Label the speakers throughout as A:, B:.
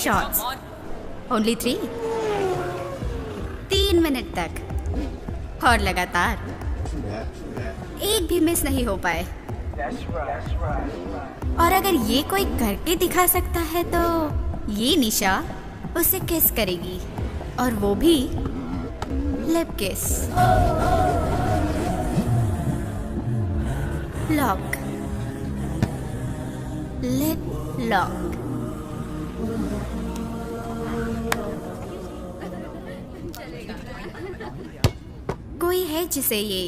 A: Shots, only 3। 3 minute तक और लगातार, एक भी मिस नहीं हो पाए। और अगर ये कोई करके दिखा सकता है तो ये निशा उसे किस करेगी, और वो भी लिप किस। Lock, lip lock. कोई है जिसे ये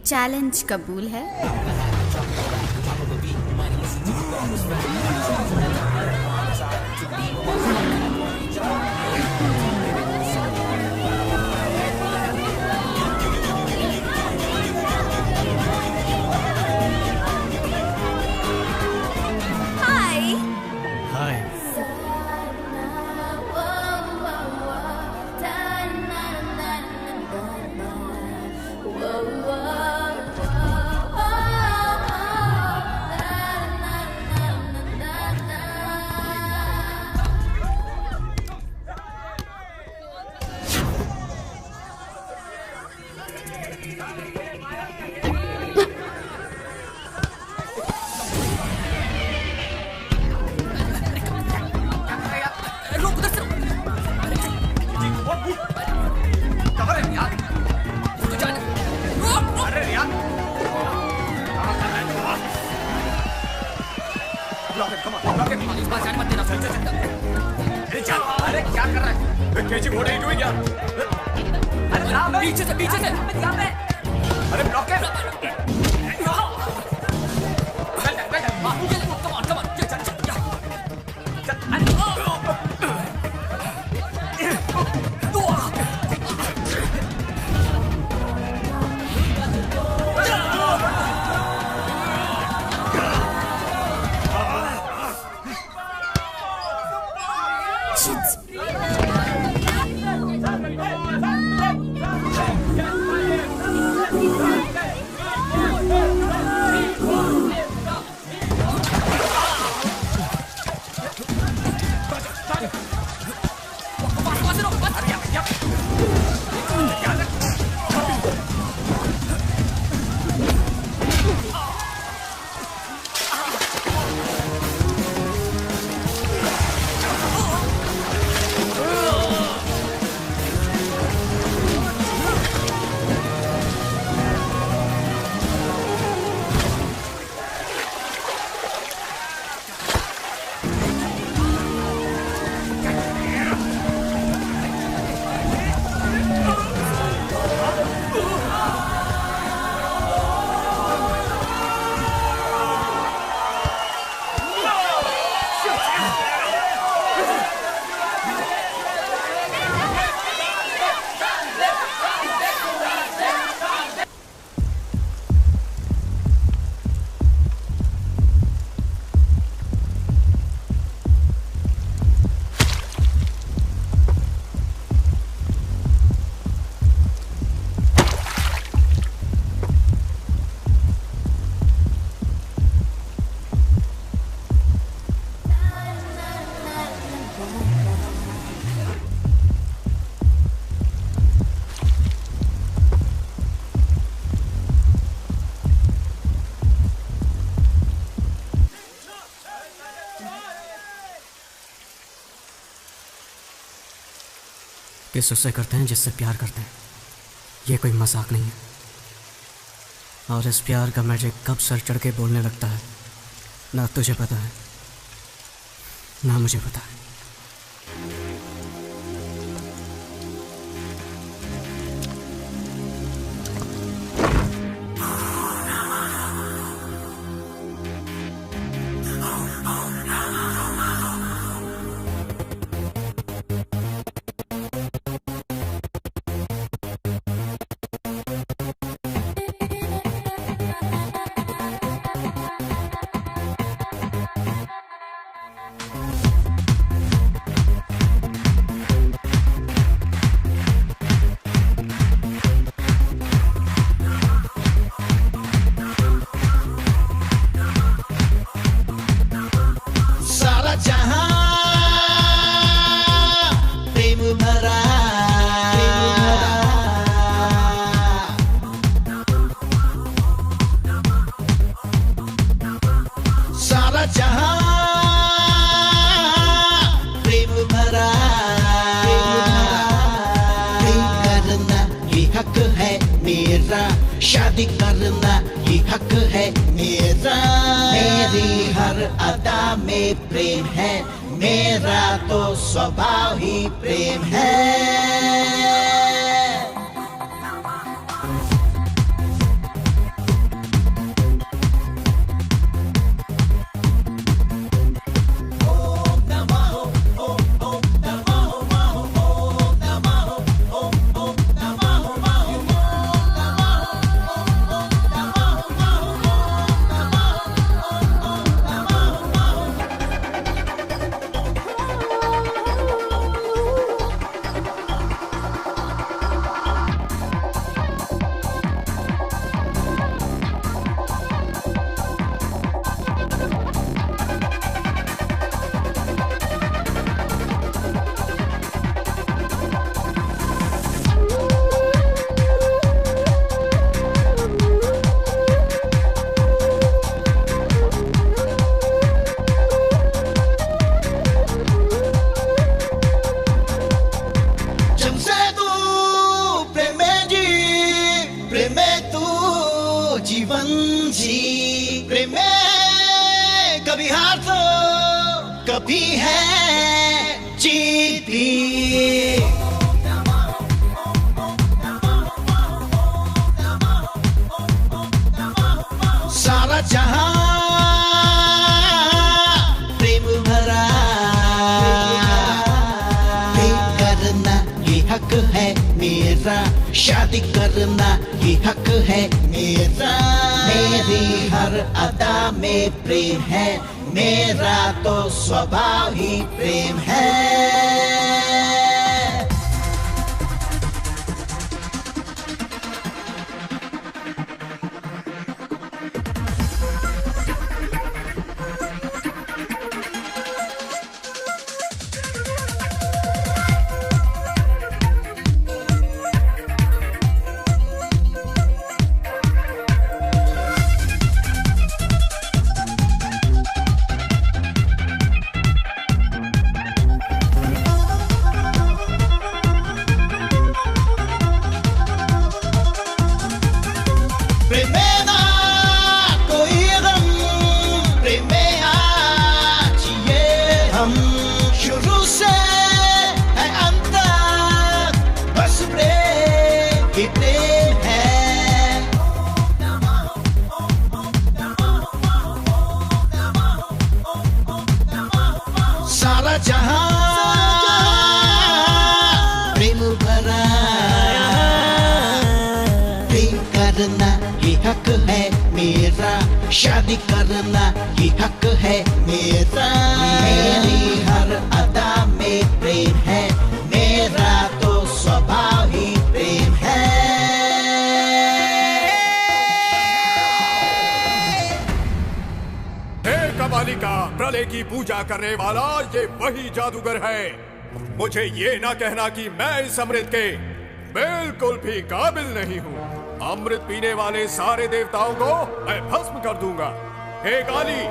A: चैलेंज कबूल है? हाय
B: हाय।
C: अरे क्या कर रहा है? कैची फोड़ रही हुई क्या? अरे पीछे से यहाँ पे। अरे ब्लॉक है।
B: किस उससे करते हैं जिससे प्यार करते हैं, ये कोई मजाक नहीं है। और इस प्यार का मैजिक कब सर चढ़ के बोलने लगता है, ना तुझे पता है ना मुझे पता है।
D: मेरा, शादी करना ये हक है मेरा। मेरी हर अदा में प्रेम है, मेरा तो स्वभाव ही प्रेम है। जीवन जी प्रेम में कभी हार तो कभी है जीत भी। सारा जहां प्रेम भरा, प्रेम करना ये हक है मेरा, शादी करना ये हक है मेरा। मेरी हर अदा में प्रेम है, मेरा तो स्वभाव ही प्रेम है। सारा जहां प्रेम भरा, प्रेम करना ये हक है मेरा, शादी करना ये हक है मेरा। मेरी हर अदा में प्रेम है, मेरा तो स्वभाव ही प्रेम है।
E: कबाली का प्रलय की पूजा करने वाला ये वही जादूगर है। मुझे ये ना कहना कि मैं इस अमृत के बिल्कुल भी काबिल नहीं हूँ। अमृत पीने वाले सारे देवताओं को मैं भस्म कर दूंगा। हे काली,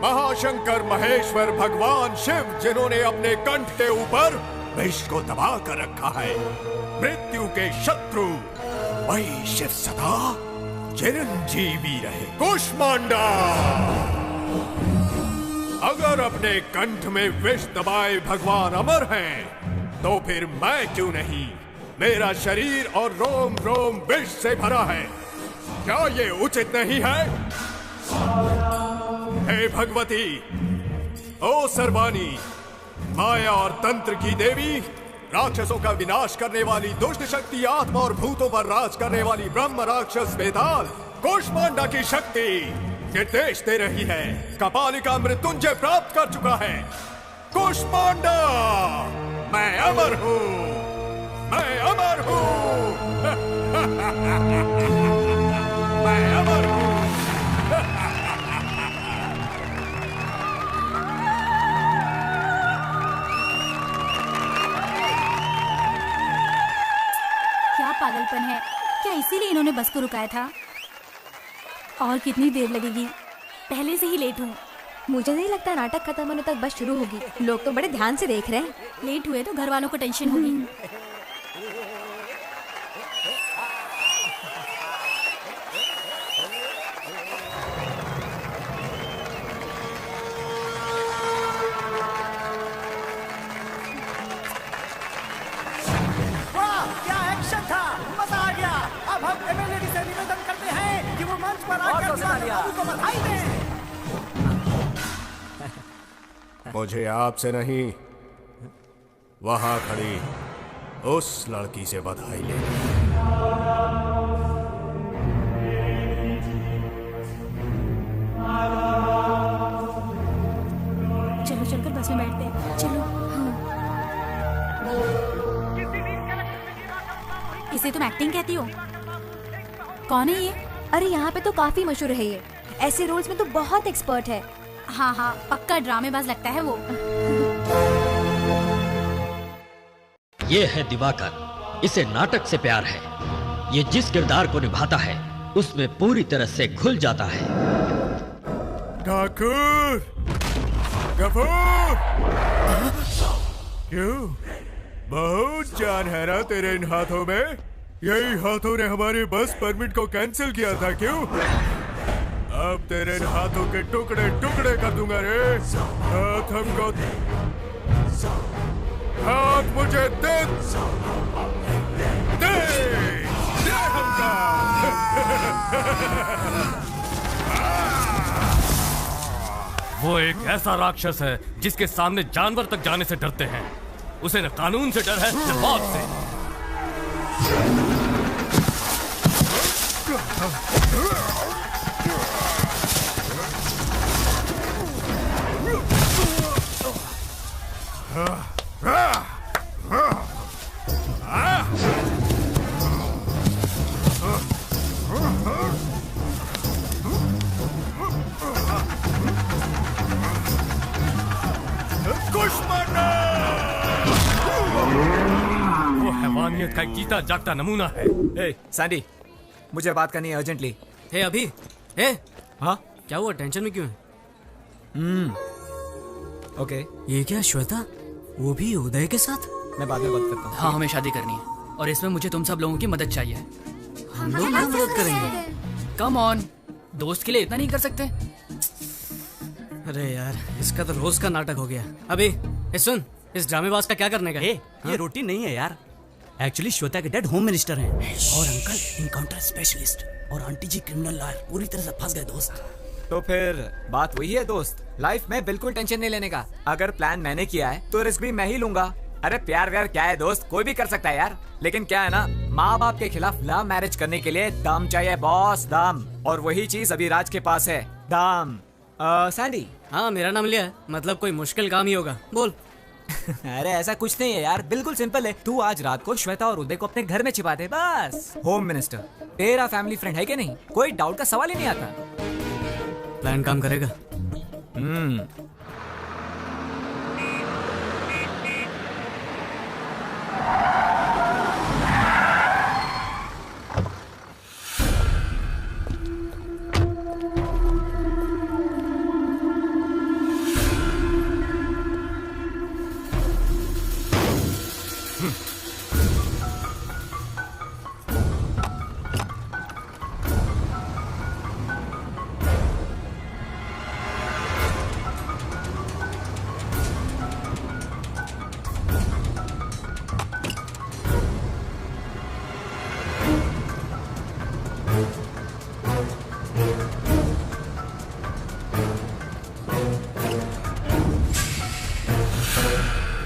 E: महाशंकर महेश्वर भगवान शिव जिन्होंने अपने कंठ के ऊपर विष को दबा कर रखा है, मृत्यु के शत्रु वही शिव सदा चिरंजीवी रहे। कुष्मांडा, अगर अपने कंठ में विष दबाए भगवान अमर हैं, तो फिर मैं क्यों नहीं? मेरा शरीर और रोम रोम विष से भरा है। क्या ये उचित नहीं है? हे भगवती, ओ सर्वाणी, माया और तंत्र की देवी, राक्षसों का विनाश करने वाली दुष्ट शक्ति, आत्मा और भूतों पर राज करने वाली ब्रह्म राक्षस बेताल, कुष्मांडा की शक्ति निर्देश दे रही है। कपालिका मृत्युंजय प्राप्त कर चुका है। कुष्मांडा, मैं अमर हूँ, मैं अमर हूँ, मैं अमर हूँ।
A: क्या पागलपन है? क्या इसीलिए इन्होंने बस को रुकाया था? और कितनी देर लगेगी? पहले से ही लेट हूँ।
F: मुझे नहीं लगता नाटक खत्म होने तक बस शुरू होगी। लोग तो बड़े ध्यान से देख रहे हैं।
A: लेट हुए तो घर वालों को टेंशन होगी।
C: बधाई दें।
E: मुझे आपसे नहीं, वहां खड़ी उस लड़की से बधाई ले।
A: चलो चलकर बस में बैठते हैं, चलो। हाँ। इसे तुम एक्टिंग कहती हो? कौन है ये?
F: अरे यहाँ पे तो काफी मशहूर है ये, ऐसे रोल्स में तो बहुत एक्सपर्ट है।
A: हाँ हाँ, पक्का ड्रामेबाज लगता है वो।
G: ये है दिवाकर, इसे नाटक से प्यार है। ये जिस किरदार को निभाता है उसमें पूरी तरह से घुल जाता है।
E: ठाकुर, गफूर, क्यों? बहुत जान है ना तेरे इन हाथों में? यही हाथों ने हमारे बस परमिट को कैंसिल किया था, क्यों? अब तेरे इन हाथों के टुकड़े टुकड़े कर दूंगा रे। हाथ हमको, हाथ मुझे दे, दे, दे हमका।
H: वो एक ऐसा राक्षस है जिसके सामने जानवर तक जाने से डरते हैं। उसे न कानून से डर है न मौत से। वो हैवानियत का एक जीता जागता नमूना है।
C: ए, सैंडी, मुझे बात करनी है अर्जेंटली।
B: हे अभी, हे,
C: हाँ
B: क्या हुआ? टेंशन में क्यों है?
C: ओके,
B: ये क्या श्वेता, वो भी उदय के साथ?
C: मैं बाद में बात करता हूँ।
I: हाँ, हमें शादी करनी है और इसमें मुझे तुम सब लोगों की मदद चाहिए।
B: हम लोग भी मदद करेंगे।
I: कम ऑन, दोस्त के लिए इतना नहीं कर सकते?
B: अरे यार, इसका तो रोज का नाटक हो गया। अभी सुन, इस ड्रामेबाज का क्या करने का?
J: ये रूटीन नहीं है यार। एक्चुअली श्वेता के डैड होम मिनिस्टर हैं और अंकल इनकाउंटर स्पेशलिस्ट और आंटी जी क्रिमिनल लॉयर। पूरी तरह से फंस गए दोस्त।
C: तो फिर बात वही है दोस्त, लाइफ में बिल्कुल टेंशन नहीं लेने का। अगर प्लान मैंने किया है तो रिस्क भी मैं ही लूंगा। अरे प्यार व्यार क्या है दोस्त, कोई भी कर सकता है यार। लेकिन क्या है ना, माँ बाप के खिलाफ लव मैरिज करने के लिए दम चाहिए बॉस, दम। और वही चीज अभी राज के पास है, दम। सैंडी।
B: हाँ, मेरा नाम लिया है, मतलब कोई मुश्किल काम ही होगा, बोल।
C: अरे ऐसा कुछ नहीं है यार, बिल्कुल सिंपल है। तू आज रात को श्वेता और उदय को अपने घर में छिपा दे बस। होम मिनिस्टर तेरा फैमिली फ्रेंड है कि नहीं, कोई डाउट का सवाल ही नहीं आता।
B: प्लान काम करेगा।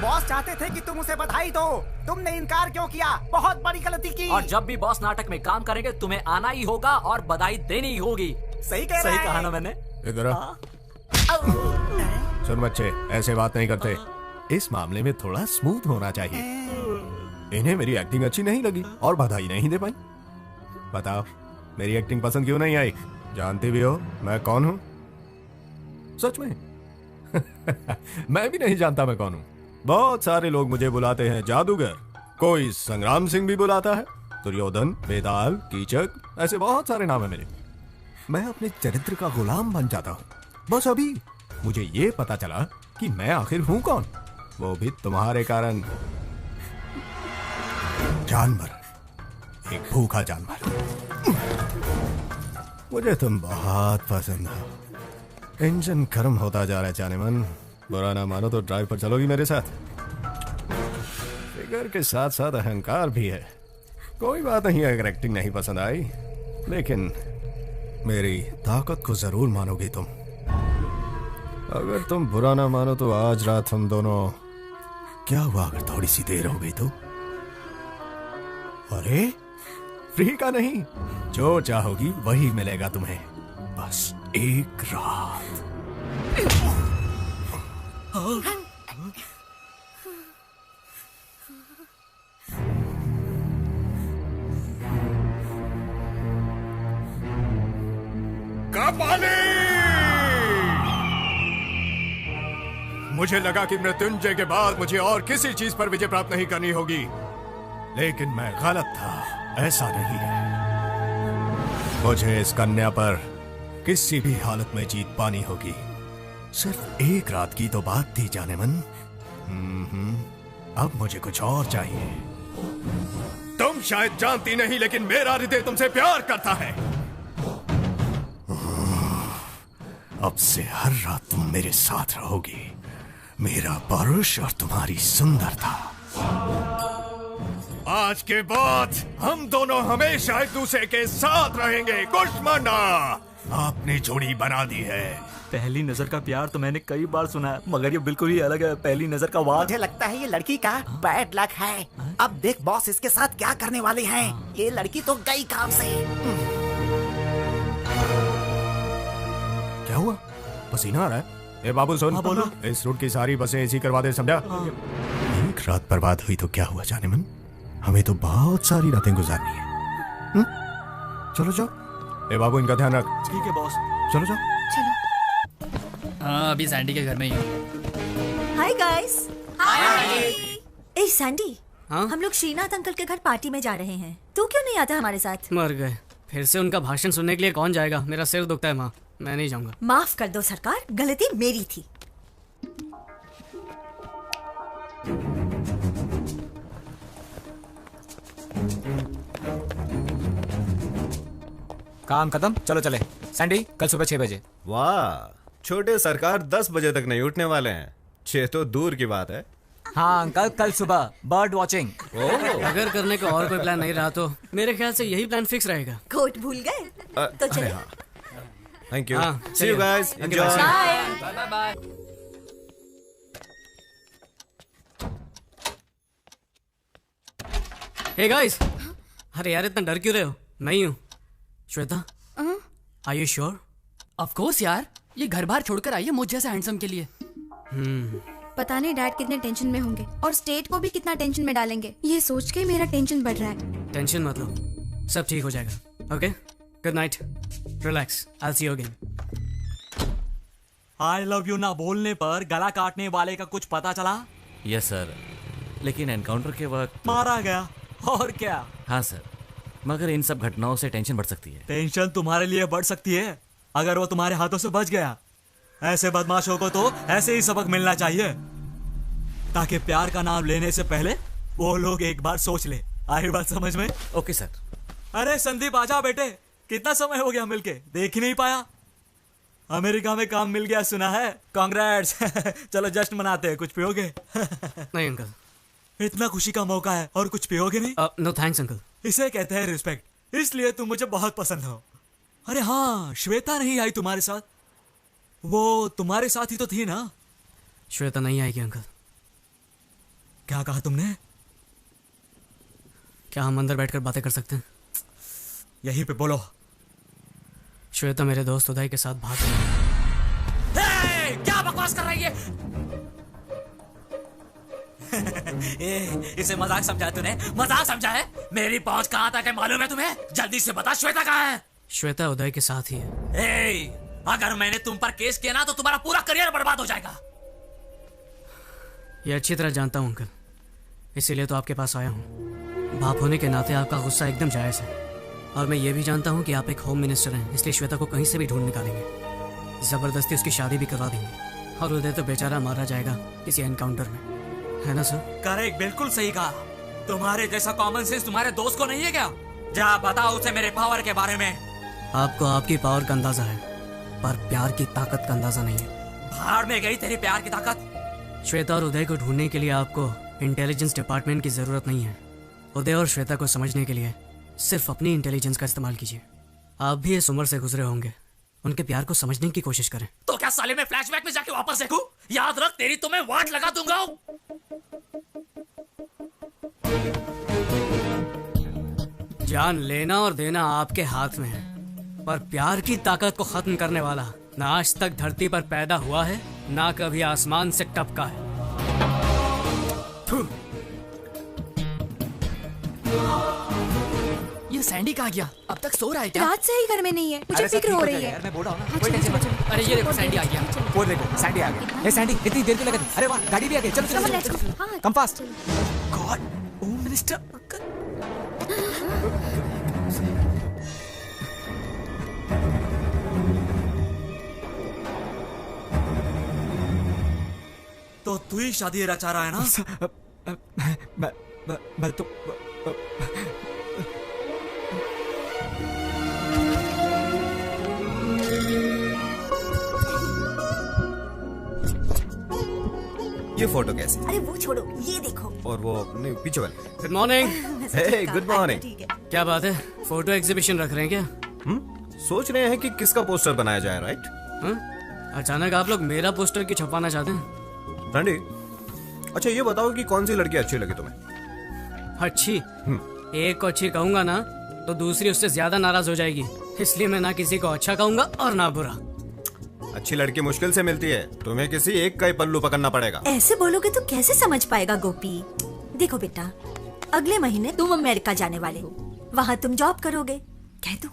C: बॉस चाहते थे कि तुम उसे बधाई दो, तुमने इनकार क्यों किया? बहुत बड़ी गलती की।
I: और जब भी बॉस नाटक में काम करेंगे तुम्हें आना ही होगा और बधाई देनी ही होगी।
C: सही कहा ना मैंने।
E: इधर आ। सुन बच्चे, ऐसे बात नहीं करते। इस मामले में थोड़ा स्मूथ होना चाहिए। इन्हें मेरी एक्टिंग अच्छी नहीं लगी और बधाई नहीं दे पाई। बताओ, मेरी एक्टिंग पसंद क्यों नहीं आई? जानती भी हो मैं कौन हूं? सच में? मैं भी नहीं जानता मैं कौन हूं। बहुत सारे लोग मुझे बुलाते हैं जादूगर, कोई संग्राम सिंह भी बुलाता है, दुर्योधन, बेताल, कीचक, ऐसे बहुत सारे नाम है मेरे। मैं अपने चरित्र का गुलाम बन जाता हूं। बस अभी मुझे ये पता चला कि मैं आखिर हूं कौन, वो भी तुम्हारे कारण। जानवर, एक भूखा जानवर। मुझे तुम बहुत पसंद हो। इंजन गर्म होता जा रहा है जाने मन। बुरा ना मानो तो ड्राइव पर चलोगी मेरे साथ? फिगर के साथ साथ अहंकार भी है। कोई बात नहीं अगर एक्टिंग नहीं पसंद आई, लेकिन मेरी ताकत को जरूर मानोगी तुम। अगर तुम बुरा ना मानो तो आज रात हम दोनों, क्या हुआ अगर थोड़ी सी देर हो गई तो? अरे फ्री का नहीं, जो चाहोगी वही मिलेगा तुम्हें, बस एक रात। कपाली! मुझे लगा कि मृत्युंजय के बाद मुझे और किसी चीज पर विजय प्राप्त नहीं करनी होगी, लेकिन मैं गलत था। ऐसा नहीं है, मुझे इस कन्या पर किसी भी हालत में जीत पानी होगी। सिर्फ एक रात की तो बात थी जाने मन। अब मुझे कुछ और चाहिए। तुम शायद जानती नहीं, लेकिन मेरा हृदय तुमसे प्यार करता है। अब से हर रात तुम मेरे साथ रहोगी, मेरा परुष और तुम्हारी सुंदरता। आज के बाद हम दोनों हमेशा एक दूसरे के साथ रहेंगे। कुष्मांडा, आपने जोड़ी बना दी है।
I: पहली नजर का प्यार तो मैंने कई बार सुना है, मगर ये बिल्कुल ही अलग है। पहली नजर का वार।
D: मुझे लगता है ये लड़की का बैड लक है। अब देख बॉस इसके साथ क्या करने वाले हैं। ये लड़की तो गई काम से।
E: क्या हुआ? पसीना आ रहा है? ए बाबू सुन, बोलो। इस रूट की सारी बसें ऐसी करवा दे, समझा? एक रात बर्बाद हुई तो क्या हुआ जाने मन, हमें तो बहुत सारी रातें गुजारनी है। चलो जाओ। ए बाबू, इनका ध्यान रख।
I: ठीक है बॉस।
E: चलो जाओ।
K: हाँ, अभी सैंडी के घर में ही हूँ।
F: Hi guys.
A: हाय।
F: ए सैंडी,
B: हाँ?
F: हम लोग श्रीनाथ अंकल के घर पार्टी में जा रहे हैं। तू क्यों नहीं आता हमारे साथ?
B: मर गए। फिर से उनका भाषण सुनने के लिए कौन जाएगा? मेरा सिर दुखता है माँ, मैं नहीं जाऊंगा।
F: माफ कर दो सरकार, गलती मेरी थी।
C: काम खत्म, चलो चले। सैंडी, कल सुबह 6 बजे।
L: वाह, छोटे सरकार 10 बजे तक नहीं उठने वाले हैं। 6 तो दूर की बात है।
C: हाँ अंकल, कल सुबह बर्ड वॉचिंग।
B: अगर करने का और कोई प्लान नहीं रहा तो मेरे ख्याल से यही प्लान फिक्स रहेगा।
F: कोट भूल गए तो चले।
L: Thank you. See you guys, enjoy.
K: Bye bye.
B: Hey guys, अरे यार इतना डर क्यों रहे हो? मैं ही हूँ, Shweta. Are you sure?
K: Of course यार, ये घर बार छोड़कर आई है मुझ जैसे हैंडसम के लिए।
F: पता नहीं डैड कितने टेंशन में होंगे और स्टेट को भी कितना टेंशन में डालेंगे। ये सोच के मेरा टेंशन बढ़ रहा है।
B: टेंशन मत लो, सब ठीक हो जाएगा। Okay, good night, relax, I will see you again.
I: I love you ना बोलने पर गला काटने वाले का कुछ पता चला?
M: यस सर, लेकिन एनकाउंटर के वक्त
I: मारा गया। और क्या?
M: हाँ सर, मगर इन सब घटनाओं से टेंशन बढ़ सकती है।
I: टेंशन तुम्हारे लिए बढ़ सकती है अगर वो तुम्हारे हाथों से बच गया। ऐसे बदमाशों को तो ऐसे ही सबक मिलना चाहिए, ताकि प्यार का नाम लेने से पहले वो लोग एक बार सोच ले। आई बात समझ में?
M: Okay sir.
I: अरे संदीप, आजा बेटे, कितना समय हो गया मिलके, देख ही नहीं पाया। अमेरिका में काम मिल गया सुना है, कांग्रेट्स। चलो जश्न मनाते हैं, कुछ पियोगे?
B: नहीं अंकल,
I: इतना खुशी का मौका है और कुछ पियोगे नहीं?
B: No thanks uncle.
I: इसे कहते हैं रिस्पेक्ट, इसलिए तुम मुझे बहुत पसंद हो। अरे हाँ, श्वेता नहीं आई तुम्हारे साथ? वो तुम्हारे साथ ही तो थी ना?
B: श्वेता नहीं आएगी अंकल।
I: क्या कहा तुमने?
B: क्या हम अंदर बैठकर बातें कर सकते हैं?
I: यहीं पे बोलो।
B: श्वेता मेरे दोस्त उदय के साथ भाग गई।
I: क्या बकवास कर रही है? इसे मजाक समझा तूने? मजाक समझा है? मेरी पहुंच कहां तक है मालूम है तुम्हें? जल्दी से बता, श्वेता कहां है?
B: श्वेता उदय के साथ ही है।
I: अगर मैंने तुम पर केस किया ना तो तुम्हारा पूरा करियर बर्बाद हो जाएगा।
B: ये अच्छी तरह जानता हूँ अंकल, इसीलिए तो आपके पास आया हूँ। बाप होने के नाते आपका गुस्सा एकदम जायज है, और मैं ये भी जानता हूँ कि आप एक होम मिनिस्टर हैं, इसलिए श्वेता को कहीं से भी ढूंढ निकालेंगे, जबरदस्ती उसकी शादी भी करवा देंगे, और उदय तो बेचारा मारा जाएगा किसी एनकाउंटर में, है ना सर?
I: करेक्ट, बिल्कुल सही कहा। तुम्हारे जैसा कॉमन सेंस तुम्हारे दोस्त को नहीं है क्या? जा बताओ उसे मेरे पावर के बारे में।
B: आपको आपकी पावर का अंदाजा है, पर प्यार की ताकत का अंदाजा नहीं है।
I: भाड़ में गई तेरी प्यार की ताकत।
B: श्वेता और उदय को ढूंढने के लिए आपको इंटेलिजेंस डिपार्टमेंट की जरूरत नहीं है। उदय और श्वेता को समझने के लिए सिर्फ अपनी इंटेलिजेंस का इस्तेमाल कीजिए। आप भी इस उम्र से गुजरे होंगे, उनके प्यार को समझने की कोशिश करें।
K: तो क्या साले मैं फ्लैशबैक में जाके वापस देखूं? याद रख, तेरी तो मैं वाट लगा दूंगा।
B: जान लेना और देना आपके हाथ में है, पर प्यार की ताकत को खत्म करने वाला ना आज तक धरती पर पैदा हुआ है, ना कभी आसमान से टपका है।
K: ये सैंडी कहाँ गया? अब तक सो रहा है क्या?
F: रात से ही घर में नहीं है, मुझे फिक्र हो रही है।
C: मैं बोल रहा हूँ ना, कोई टेंशन मत लो।
K: अरे ये देखो सैंडी आ गया।
C: वो देखो सैंडी आ गया। ए सैंडी, इतनी देर क्यों लगा दी? अरे वाह, गाड़ी भी आ गई। चलो चलो चलो, come fast. God, home minister.
I: तो तू ही शादी रचा रहा है ना?
C: मैं तो
L: ये फोटो कैसी?
N: अरे वो छोड़ो, ये देखो।
L: और वो नहीं, पीछे वाले।
B: Good morning.
L: Hey, good morning.
B: क्या बात है, फोटो एग्जीबिशन रख रहे हैं क्या?
L: सोच रहे हैं कि किसका पोस्टर बनाया जाए, राइट?
B: अचानक आप लोग मेरा पोस्टर क्यों छपवाना चाहते हैं?
L: रंडी, अच्छा ये बताओ कि कौन सी लड़की अच्छी लगी तुम्हें?
B: अच्छी? एक को अच्छी कहूंगा ना तो दूसरी उससे ज्यादा नाराज हो जाएगी, इसलिए मैं ना किसी को अच्छा कहूंगा और ना बुरा।
L: अच्छी लड़की मुश्किल से मिलती है, तुम्हें किसी एक का ही पल्लू पकड़ना पड़ेगा।
N: ऐसे बोलोगे तो कैसे समझ पाएगा गोपी? देखो बेटा, अगले महीने तुम अमेरिका जाने वाले हो, वहाँ तुम जॉब करोगे, कह दो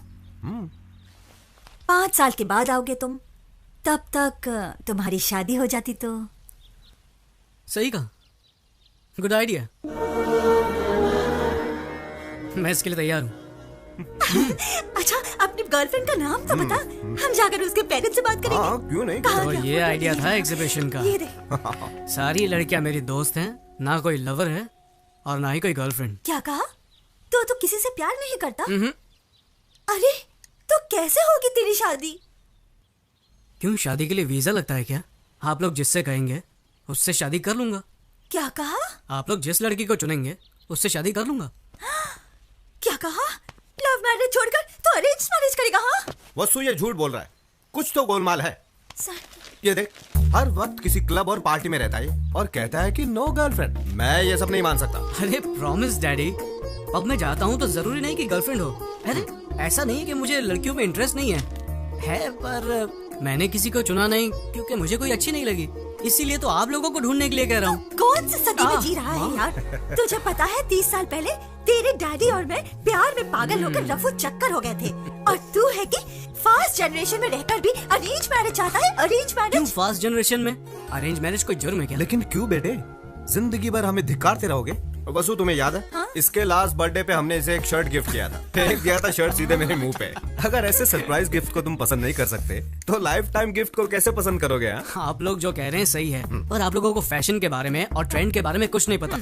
N: 5 साल के बाद आओगे तुम, तब तक तुम्हारी शादी हो जाती तो।
B: सही कहा, गुड आइडिया, मैं इसके लिए तैयार हूँ।
N: अच्छा, अपनी गर्लफ्रेंड का नाम तो बता, हम जाकर उसके पेरेंट्स से बात करेंगे।
L: क्यों नहीं?
B: तो ये आइडिया था एग्जीबिशन का।
N: ये देख।
B: सारी लड़कियां मेरी दोस्त हैं, ना कोई लवर है और ना ही कोई गर्लफ्रेंड।
N: क्या कहा? तो किसी से प्यार नहीं करता? अरे तो कैसे होगी तेरी शादी?
B: क्यों, शादी के लिए वीजा लगता है क्या? आप लोग जिससे कहेंगे उससे शादी कर लूंगा।
N: क्या कहा?
B: आप लोग जिस लड़की को चुनेंगे उससे शादी कर लूंगा।
N: क्या कहा? लव मैरिज छोड़कर तो अरेंज मैरिज करेगा? हाँ,
L: वसु ये झूठ बोल रहा है, कुछ तो गोलमाल है। ये देख, हर वक्त किसी क्लब और पार्टी में रहता है और कहता है कि नो गर्लफ्रेंड। मैं ये सब नहीं मान सकता।
B: अरे प्रॉमिस डैडी, अब मैं जाता हूँ तो जरूरी नहीं कि गर्लफ्रेंड हो। अरे ऐसा नहीं कि मुझे लड़कियों में इंटरेस्ट नहीं है, पर मैंने किसी को चुना नहीं क्योंकि मुझे कोई अच्छी नहीं लगी, इसीलिए तो आप लोगों को ढूंढने के लिए कह रहा हूँ।
N: कौन सी सदी में जी रहा है यार? तुझे पता है 30 साल पहले तेरे डैडी और मैं प्यार में पागल होकर रफू चक्कर हो गए थे, और तू है कि फास्ट जनरेशन में रहकर भी अरेंज मैरिज चाहता है? Arrange marriage?
B: क्यों फास्ट जनरेशन में अरेंज मैरिज कोई जुर्म है क्या?
L: लेकिन क्यों बेटे, जिंदगी भर हमें धिक्कारते रहोगे? वसु तुम्हें याद है? हाँ? इसके लास्ट बर्थडे पे हमने इसे एक शर्ट गिफ्ट किया था, फेंक दिया था शर्ट सीधे मेरे मुंह पे। अगर ऐसे सरप्राइज गिफ्ट को तुम पसंद नहीं कर सकते तो लाइफ टाइम गिफ्ट को कैसे पसंद करोगे?
B: आप लोग जो कह रहे हैं सही है, पर आप लोगों को फैशन के बारे में और ट्रेंड के बारे में कुछ नहीं पता।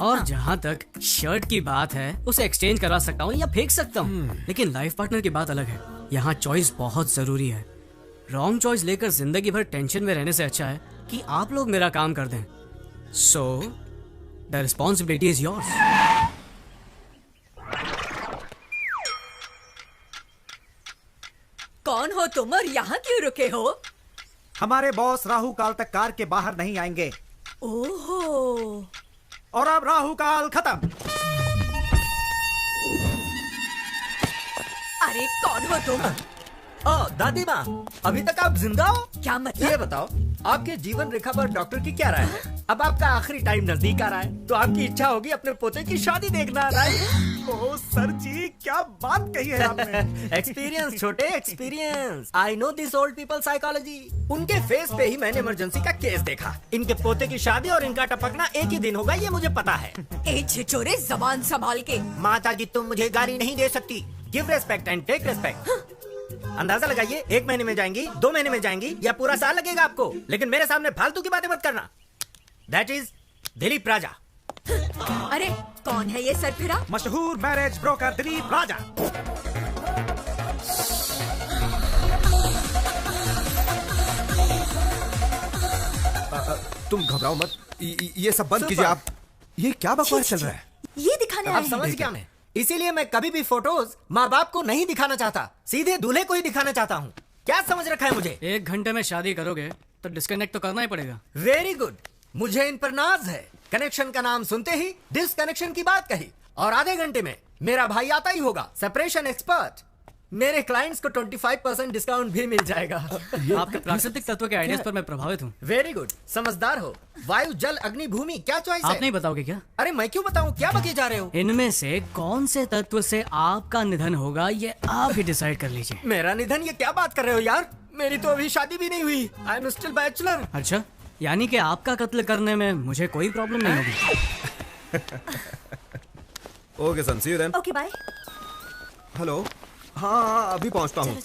B: और जहाँ तक शर्ट की बात है, उसे एक्सचेंज करा सकता हूँ या फेंक सकता हूँ, लेकिन लाइफ पार्टनर की बात अलग है। यहाँ चॉइस बहुत जरूरी है। रॉन्ग चॉइस लेकर जिंदगी भर टेंशन में रहने से अच्छा है कि आप लोग मेरा काम कर दें। So the responsibility is yours.
N: कौन हो तुम और यहाँ क्यों रुके हो?
O: हमारे बॉस राहु काल तक कार के बाहर नहीं आएंगे।
N: ओहो,
O: और अब राहु काल खत्म।
N: अरे कौन हो तुम?
P: दादी माँ, अभी तक आप जिंदा हो?
N: क्या मतलब?
P: ये बताओ, आपके जीवन रेखा पर डॉक्टर की क्या राय है? अब आपका आखिरी टाइम नजदीक आ रहा है, तो आपकी इच्छा होगी अपने पोते की शादी देखना, राइट?
O: ओह सर जी, क्या बात कही है आपने।
P: एक्सपीरियंस छोटे, experience. I know this old people psychology. उनके फेस पे ही मैंने इमरजेंसी का केस देखा। इनके पोते की शादी और इनका टपकना एक ही दिन होगा, ये मुझे पता है।
N: ए छिछोरे, जबान संभाल के।
P: माता जी, तुम मुझे गाली नहीं दे सकती। Give respect and take respect. अंदाजा लगाइए, 1 महीने में जाएंगी, 2 महीने में जाएंगी, या पूरा साल लगेगा आपको, लेकिन मेरे सामने फालतू की बातें मत करना। दैट इज दिलीप राजा।
N: अरे कौन है ये सरफिरा?
O: मशहूर मैरिज ब्रोकर दिलीप राजा।
L: तुम घबराओ मत, ये सब बंद कीजिए आप। ये क्या बकवास चल रहा है?
N: ये दिखाने आए हैं।
P: समझ गया मैं। इसीलिए मैं कभी भी फोटोज माँ बाप को नहीं दिखाना चाहता, सीधे दूल्हे को ही दिखाना चाहता हूँ। क्या समझ रखा है मुझे?
K: 1 घंटे में शादी करोगे तो डिस्कनेक्ट तो करना ही पड़ेगा।
P: वेरी गुड, मुझे इन पर नाज है। कनेक्शन का नाम सुनते ही डिस्कनेक्शन की बात कही, और आधे घंटे में मेरा भाई आता ही होगा, सेपरेशन एक्सपर्ट। मेरे क्लाइंट्स को 25% डिस्काउंट भी मिल जाएगा।
K: आपके प्राकृतिक तत्व के आइडियाज पर मैं प्रभावित हूँ।
P: वेरी गुड, समझदार हो। वायु, जल, अग्नि, भूमि, क्या चॉइस है?
K: आप नहीं बताओगे क्या?
P: अरे मैं क्यों बताऊं, क्या बके जा रहे हो?
K: इनमें से कौन से तत्व से आपका निधन होगा ये आप ही डिसाइड कर लीजिए।
P: मेरा निधन? ये क्या बात कर रहे हो यार, मेरी तो अभी शादी भी नहीं हुई। I am still bachelor.
K: अच्छा, यानी कि आपका कत्ल करने में मुझे कोई प्रॉब्लम नहीं होगी।
L: Okay son, see you then.
N: Okay bye.
L: Hello, हाँ अभी पहुंचता हूँ।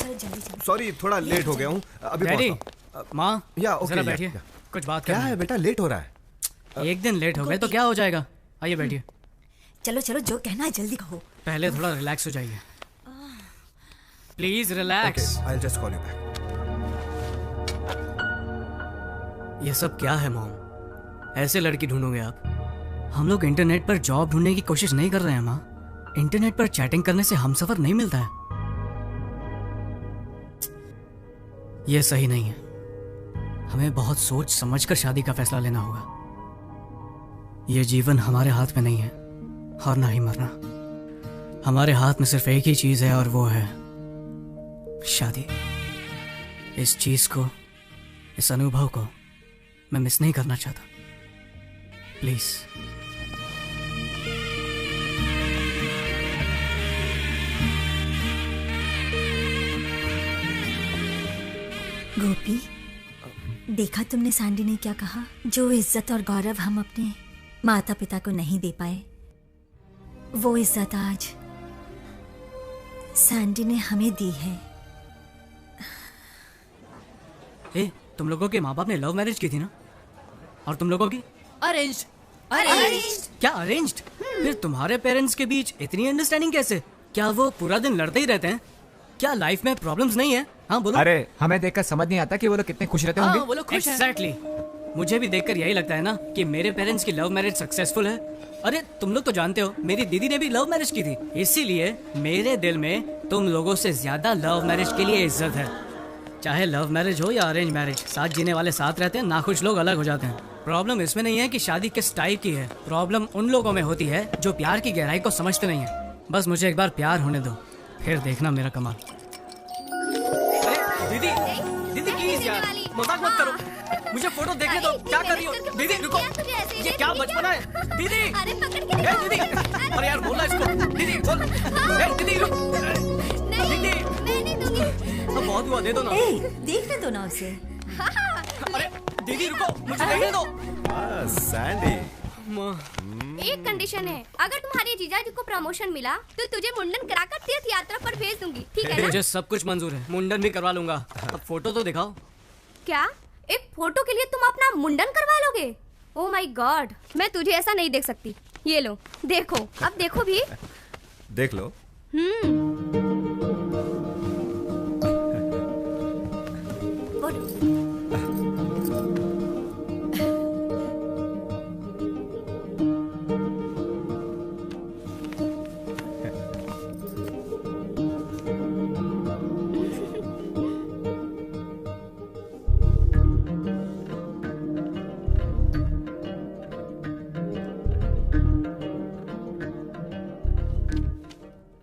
L: सॉरी थोड़ा लेट हो गया हूँ, अभी पहुंचता हूँ।
K: माँ,
L: या ओके,
K: बैठिए, कुछ बात
L: क्या है बेटा, लेट हो रहा है।
K: एक दिन लेट हो गए तो क्या हो जाएगा, आइए बैठिए।
N: चलो चलो, जो कहना है जल्दी कहो।
K: पहले थोड़ा रिलैक्स हो जाइए, please relax.
L: I will just call you back.
K: ये सब क्या है मॉम, ऐसे लड़की ढूंढोगे आप? हम लोग इंटरनेट पर जॉब ढूंढने की कोशिश नहीं कर रहे हैं माँ। इंटरनेट पर चैटिंग करने से हमसफर नहीं मिलता है। ये सही नहीं है, हमें बहुत सोच समझकर शादी का फैसला लेना होगा। ये जीवन हमारे हाथ में नहीं है, और ना ही मरना। हमारे हाथ में सिर्फ एक ही चीज है, और वो है शादी। इस चीज को, इस अनुभव को मैं मिस नहीं करना चाहता। प्लीज।
N: गोपी, देखा तुमने सैंडी ने क्या कहा? जो इज्जत और गौरव हम अपने माता पिता को नहीं दे पाए, वो इज्जत आज सैंडी ने हमें दी है।
K: तुम लोगों के माँ बाप ने लव मैरिज की थी ना, और तुम लोगों की
N: अरेंज्ड।
K: क्या अरेंज्ड? फिर तुम्हारे पेरेंट्स के बीच इतनी अंडरस्टैंडिंग कैसे? क्या वो पूरा दिन लड़ते ही रहते हैं? क्या लाइफ में प्रॉब्लम्स नहीं है? हाँ बोलो।
C: अरे हमें देखकर समझ नहीं आता कि वो लोग कितने खुश रहते होंगे।
K: वो लोग खुश हैं। Exactly. मुझे भी देखकर यही लगता है ना कि मेरे पेरेंट्स की लव मैरिज सक्सेसफुल है। अरे तुम लोग तो जानते हो, मेरी दीदी ने भी लव मैरिज की थी, इसीलिए मेरे दिल में तुम लोगों से ज्यादा लव मैरिज के लिए इज्जत है। चाहे लव मैरिज हो या अरेंज मैरिज, साथ जीने वाले साथ रहते हैं, नाखुश लोग अलग हो जाते हैं। प्रॉब्लम इसमें नहीं है कि शादी किस टाइप की है, प्रॉब्लम उन लोगों में होती है जो प्यार की गहराई को समझते नहीं है। बस मुझे एक बार प्यार होने दो, फिर देखना मेरा कमाल। दीदी, दीदी प्लीज यार, मजाक मत करो, मुझे फोटो देखने दो। क्या कर रही हो दीदी? रुको, ये क्या बचपना है दीदी? दीदी, अरे यार बोला इसको। दीदी बोल, दीदी दीदी, अब बहुत हुआ, दे दो ना।
N: देखने दो ना उसे।
K: अरे दीदी रुको, मुझे देखने दो।
L: सैंडी,
Q: एक कंडीशन है, अगर तुम्हारे जीजाजी को प्रमोशन मिला तो तुझे मुंडन कराकर तीर्थ यात्रा पर भेज दूंगी, ठीक है ना?
K: मुझे सब कुछ मंजूर है, मुंडन भी करवा लूंगा। अब फोटो तो दिखाओ।
Q: क्या एक फोटो के लिए तुम अपना मुंडन करवा लोगे? ओह माय गॉड, मैं तुझे ऐसा नहीं देख सकती। ये लो देखो, अब देखो भी।
L: देख लो।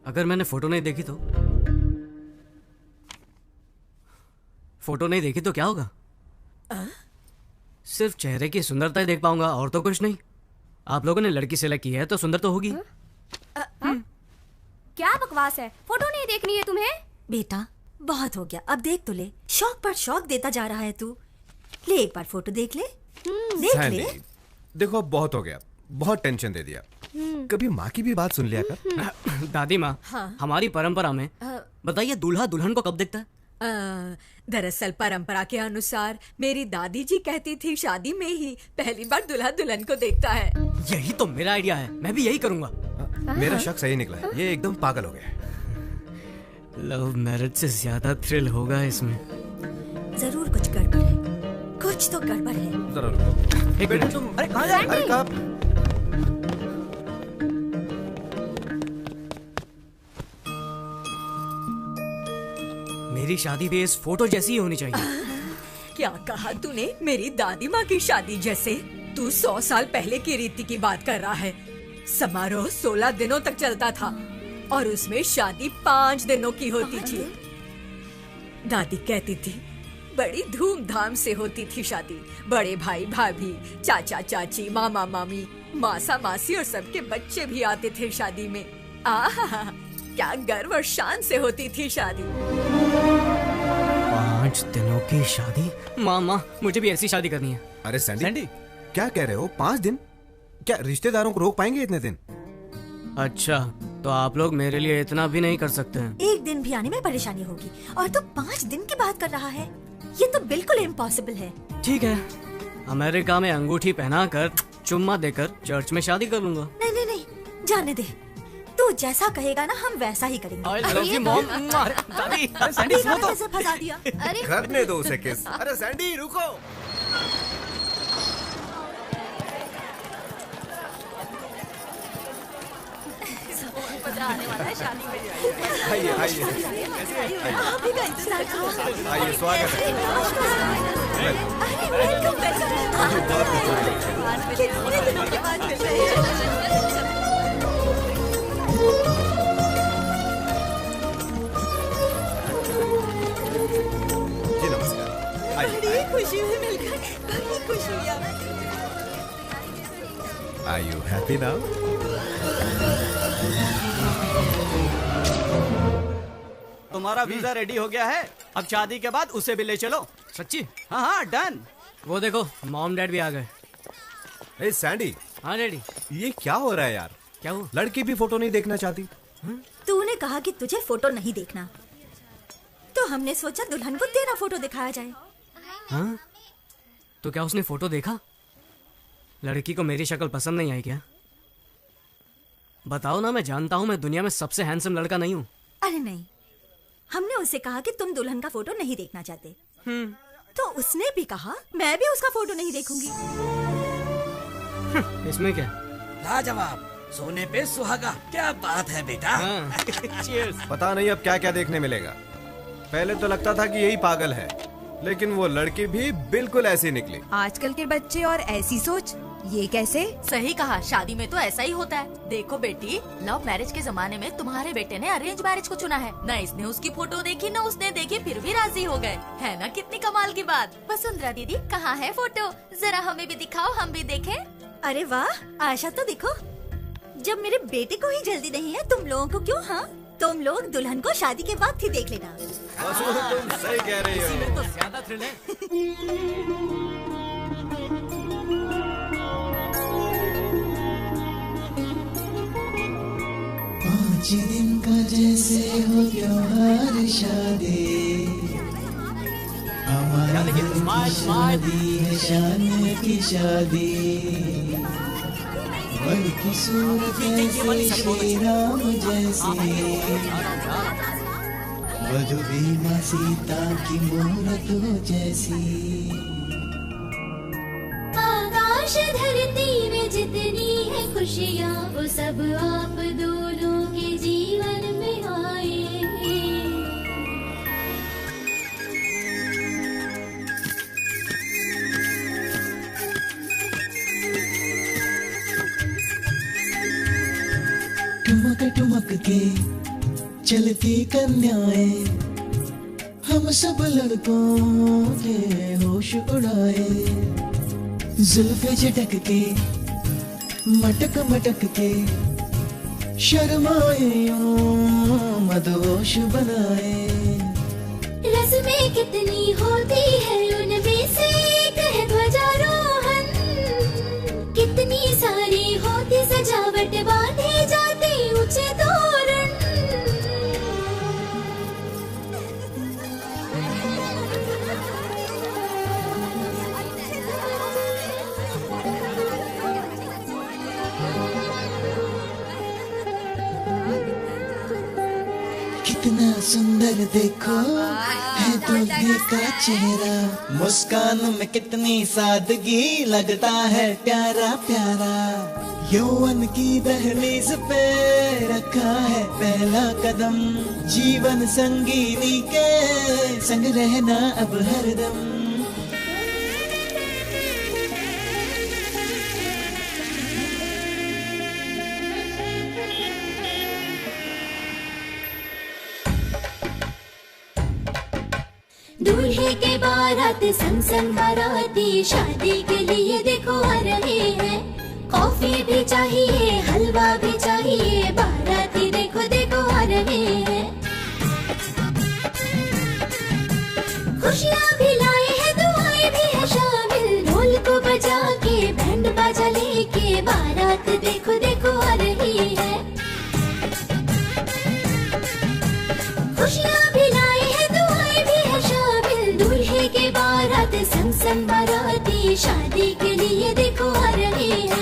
K: अगर मैंने फोटो नहीं देखी तो क्या होगा? सिर्फ चेहरे की सुंदरता ही देख पाऊंगा, और तो कुछ नहीं। आप लोगों ने लड़की सेलेक्ट की है तो सुंदर तो होगी।
Q: क्या बकवास है, फोटो नहीं देखनी है तुम्हें?
N: बेटा बहुत हो गया, अब देख तो ले। शौक पर शौक देता जा रहा है तू। ले एक बार फोटो देख ले। देख ले।
L: देखो बहुत हो गया, बहुत टेंशन दे दिया। कभी माँ की भी बात सुन लिया कर।
K: दादी माँ,
N: हाँ।
K: हमारी परंपरा में बताइए दूल्हा दुल्हन को कब देखता है?
R: दरअसल परंपरा के अनुसार मेरी दादी जी कहती थी शादी में ही पहली बार दूल्हा दुल्हन को देखता है।
K: यही तो मेरा आइडिया है, मैं भी यही करूंगा।
L: मेरा शक सही निकला है, ये एकदम पागल हो गया।
K: लव मैरिज से ज्यादा थ्रिल होगा इसमें।
N: जरूर कुछ गड़बड़ है, कुछ तो गड़बड़ है।
L: जरा रुको।
K: एक मिनट, तुम
L: अरे कहाँ जा रहे हो?
K: मेरी शादी भी इस फोटो जैसी ही होनी चाहिए।
R: क्या कहा तूने? मेरी दादी माँ की शादी जैसे? तू 100 साल पहले की रीति की बात कर रहा है। समारोह 16 दिनों तक चलता था और उसमें शादी 5 दिनों की होती थी। दादी कहती थी बड़ी धूमधाम से होती थी शादी। बड़े भाई भाभी, चाचा चाची, मामा मामी, मासा मासी और सबके बच्चे भी आते थे शादी में। आहा, क्या गर्व और शान से होती थी शादी।
K: 5 दिनों की शादी? मामा, मुझे भी ऐसी शादी करनी है।
L: अरे सैंडी, क्या कह रहे हो? 5 दिन? क्या रिश्तेदारों को रोक पाएंगे इतने दिन?
K: अच्छा, तो आप लोग मेरे लिए इतना भी नहीं कर सकते हैं?
N: एक दिन भी आने में परेशानी होगी और तू 5 दिन की बात कर रहा है। ये तो बिल्कुल इम्पॉसिबल है।
K: ठीक है, अमेरिका में अंगूठी पहनाकर चुम्मा देकर चर्च में शादी कर लूंगा।
N: नहीं नहीं नहीं, जाने दे। तू जैसा कहेगा ना हम वैसा ही करेंगे।
K: I love you, Mom.
N: दादी,
L: सैंडी, सुनो तो।
N: कैसे फंसा दिया? अरे
L: करने दो उसे किस। अरे सैंडी रुको।
N: आने वाला है शादी में।
L: आइए आइए
N: आप ही का इंतजार करो।
L: आइए, स्वागत है।
N: अरे वेलकम वेलकम। कितने दिनों के बाद मिल रहे हैं।
L: जी नमस्कार। आइए।
N: बड़ी खुशी हुई मिलकर, बड़ी खुशी हुई।
L: Are you happy now?
J: तुम्हारा वीजा रेडी हो गया है। अब शादी के बाद उसे भी ले चलो।
K: सच्ची?
J: हाँ हाँ, डन।
K: वो देखो, मॉम डैड भी आ गए।
L: ए सैंडी।
K: हाँ डैडी।
L: ये क्या हो रहा है यार?
K: क्या हुआ?
L: लड़की भी फोटो नहीं देखना चाहती?
N: तूने कहा कि तुझे फोटो नहीं देखना, तो हमने सोचा दुल्हन को तेरा फोटो दिखाया जाए।
K: हाँ? तो क्या उसने फोटो देखा? लड़की को मेरी शक्ल पसंद नहीं आई क्या? बताओ ना, मैं जानता हूँ मैं दुनिया में सबसे हैंडसम लड़का नहीं हूँ।
N: अरे नहीं, हमने उससे कहा कि तुम दुल्हन का फोटो नहीं देखना चाहते। तो उसने भी कहा मैं भी उसका फोटो नहीं देखूंगी।
K: इसमें क्या?
J: लाजवाब, सोने पे सुहागा। क्या बात है बेटा।
L: पता नहीं अब क्या क्या देखने मिलेगा। पहले तो लगता था कि यही पागल है, लेकिन वो लड़की भी बिल्कुल ऐसी निकली।
F: आजकल के बच्चे और ऐसी सोच, ये कैसे?
S: सही कहा, शादी में तो ऐसा ही होता है। देखो बेटी, लव मैरिज के जमाने में तुम्हारे बेटे ने अरेंज मैरिज को चुना है। न इसने उसकी फोटो देखी न उसने देखी, फिर भी राजी हो गए। है ना कितनी कमाल की बात। वसुंधरा दीदी, कहाँ है फोटो? जरा हमें भी दिखाओ, हम भी देखें।
N: अरे वाह, आशा तो देखो। जब मेरे बेटे को ही जल्दी नहीं है, तुम लोगों को क्यों? हाँ, तुम लोग दुल्हन को शादी के बाद ही देख लेना।
L: तुम सही कह रही हो।
K: इसी में तो ज्यादा थ्रिल है।
D: 5 दिन का जैसे हो त्योहार शादी, हमारी शादी है शान की शादी। वर की सूरत जैसे श्री राम जैसे, वधु भी माँ सीता की मूरत हो जैसी।
T: आकाश धरती में जितनी है खुशियाँ, वो सब आप दोनों के जीवन में आए।
D: ठुमक ठुमक के चलती कन्याएं, हम सब लड़कों के होश उड़ाए। जुल्फे झटक के मटक मटक के, शर्माए यूं मदहोश बनाए।
T: रस्में कितनी होती है, उनमें से एक है ध्वजारोहण। कितनी सारी होती सजावट, बांधे जाते ऊंचे तोरण।
D: कितना सुंदर देखो है दूल्हे का चेहरा, मुस्कान में कितनी सादगी, लगता है प्यारा प्यारा। यौवन की दहलीज पे रखा है पहला कदम, जीवन संगीनी के संग रहना अब हरदम।
T: दूल्हे के बारात संग संग बाराती शादी के लिए देखो आ रहे हैं। कॉफी भी चाहिए, हलवा भी चाहिए, बाराती देखो देखो आ रहे हैं। खुशियाँ भी लाए हैं, दुआएं भी है शामिल, ढोल को बजा के बैंड बाजा लेके बारात देखो देखो आ रही है। खुशियाँ भी लाए हैं, दुआएं भी है शामिल, दूल्हे के बारात संग संग बाराती शादी के लिए देखो आ रहे हैं।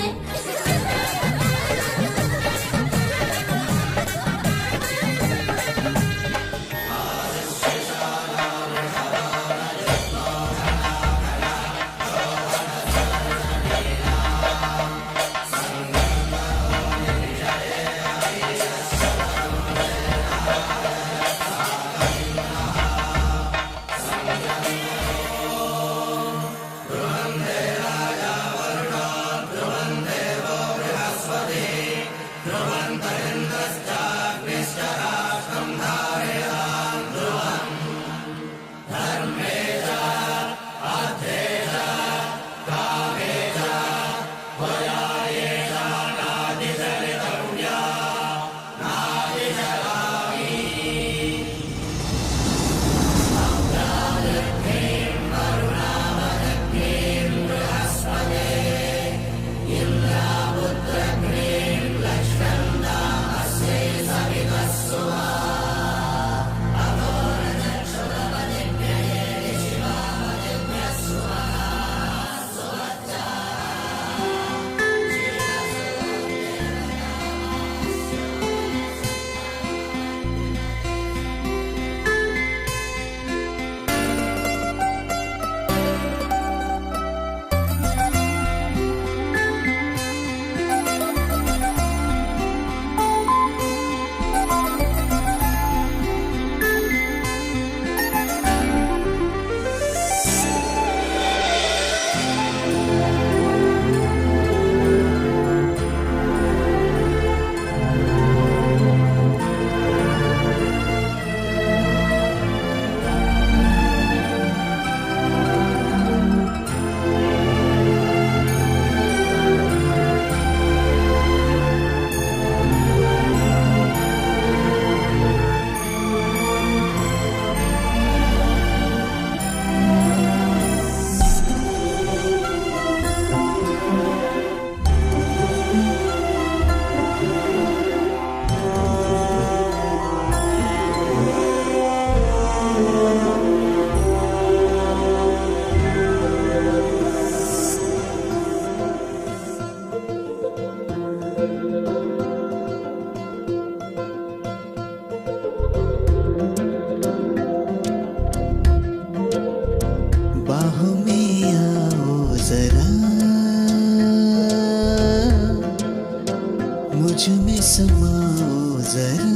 D: समाओ जरा,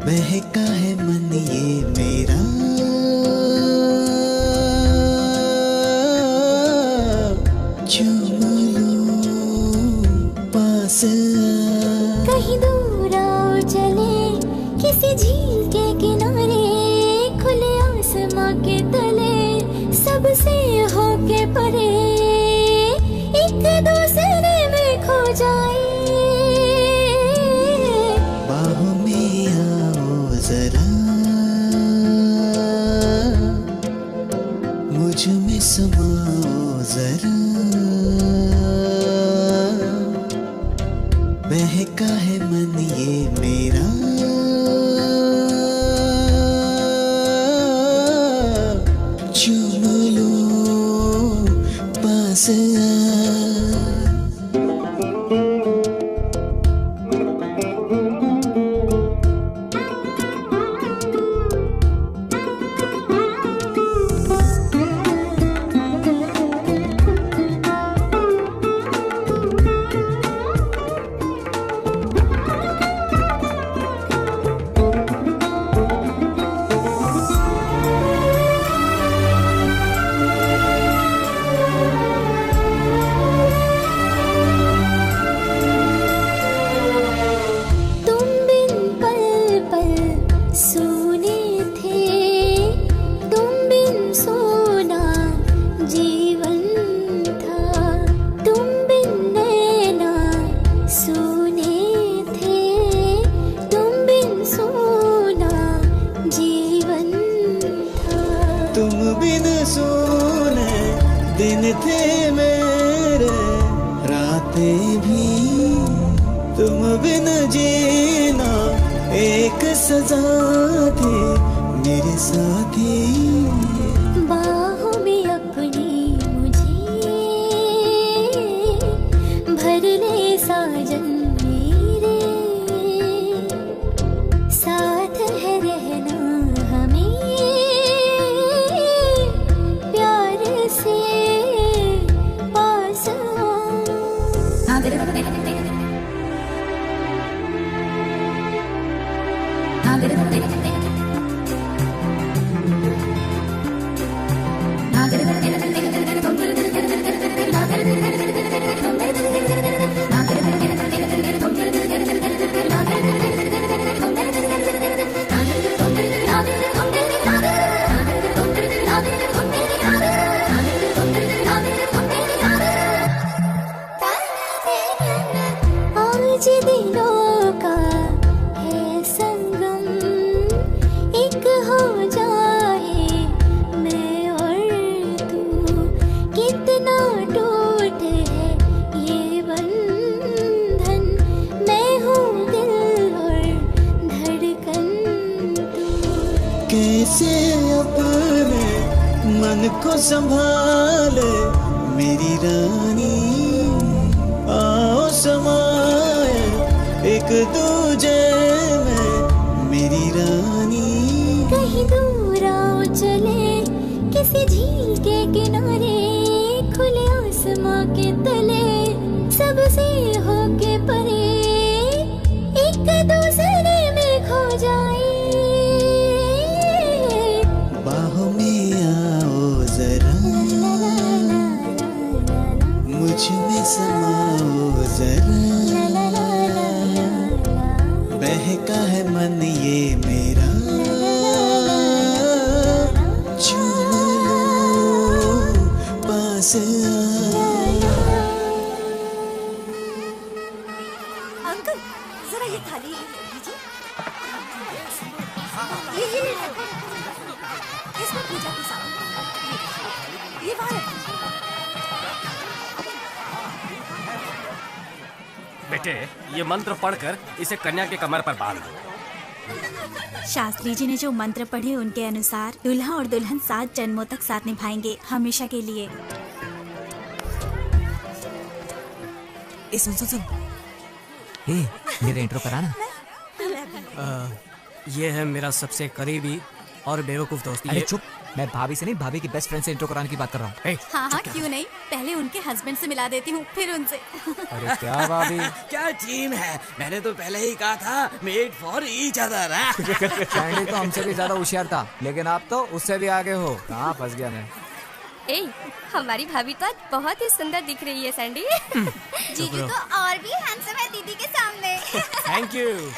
D: बहका है मन ये मेरा, चूम लो पास
T: कहीं दूर आओ चले किसी झील के किनारे, खुले आसमां के तले सबसे होके परे, एक दूसरे में खो जाए।
D: बाहों में आओ जरा, मुझ में समाओ जरा, बहका है मन ये मेरा, चूम लो पास
U: तुम बिन सोने दिन थे मेरे, रातें भी तुम बिन जीना एक सजा थी मेरे साथी।
T: बाहों में अपनी मुझे भर ले साजन मेरे, साथ है रहना हमें प्यार से पास आज दिलों का है संगम, एक हो जाए मैं और तू, कितना टूट है ये बंधन, मैं हूँ दिल और धड़कन तू।
U: कैसे अपने मन को संभाले मेरी रानी, आओ समाए एक दूजे में मेरी रानी।
T: कहीं दूर आओ चले किसी झील के किनारे, खुले आसमां के तले सबसे होके परे, एक दूसरे में खो जाए।
U: बाहों में आओ जरा, मुझ में समाओ जरा, बहका है मन ये मेरा, चूम लो पास
N: अंकल जरा ये थाली दीजिए। ये इसमें पूजा की सामान, ये वहाँ रखिए।
H: बेटे, ये मंत्र पढ़कर इसे कन्या के कमर पर बांध दो।
V: शास्त्री जी ने जो मंत्र पढ़े उनके अनुसार दूल्हा और दुल्हन 7 जन्मों तक साथ निभाएंगे, हमेशा के लिए।
C: सुन मेरा इंट्रो कराना।
B: ये है मेरा सबसे करीबी और बेवकूफ दोस्त।
C: अरे चुप, मैं भाभी से नहीं, भाभी की बेस्ट फ्रेंड से इंट्रो कराने की बात कर रहा हूँ।
V: हाँ हाँ क्यों नहीं, पहले उनके हस्बैंड से मिला देती हूँ, फिर उनसे।
C: अरे क्या भाभी,
J: क्या टीम है, मैंने तो पहले ही कहा था made for each other.
C: Sandy तो हमसे भी ज्यादा होशियार था, लेकिन आप तो उससे भी आगे हो। कहाँ फंस गया मैं।
Q: ए, हमारी भाभी तो आज बहुत ही सुंदर दिख रही है सैंडी।
A: जीजू तो और भी हैंडसम है दीदी के सामने।
B: Thank you.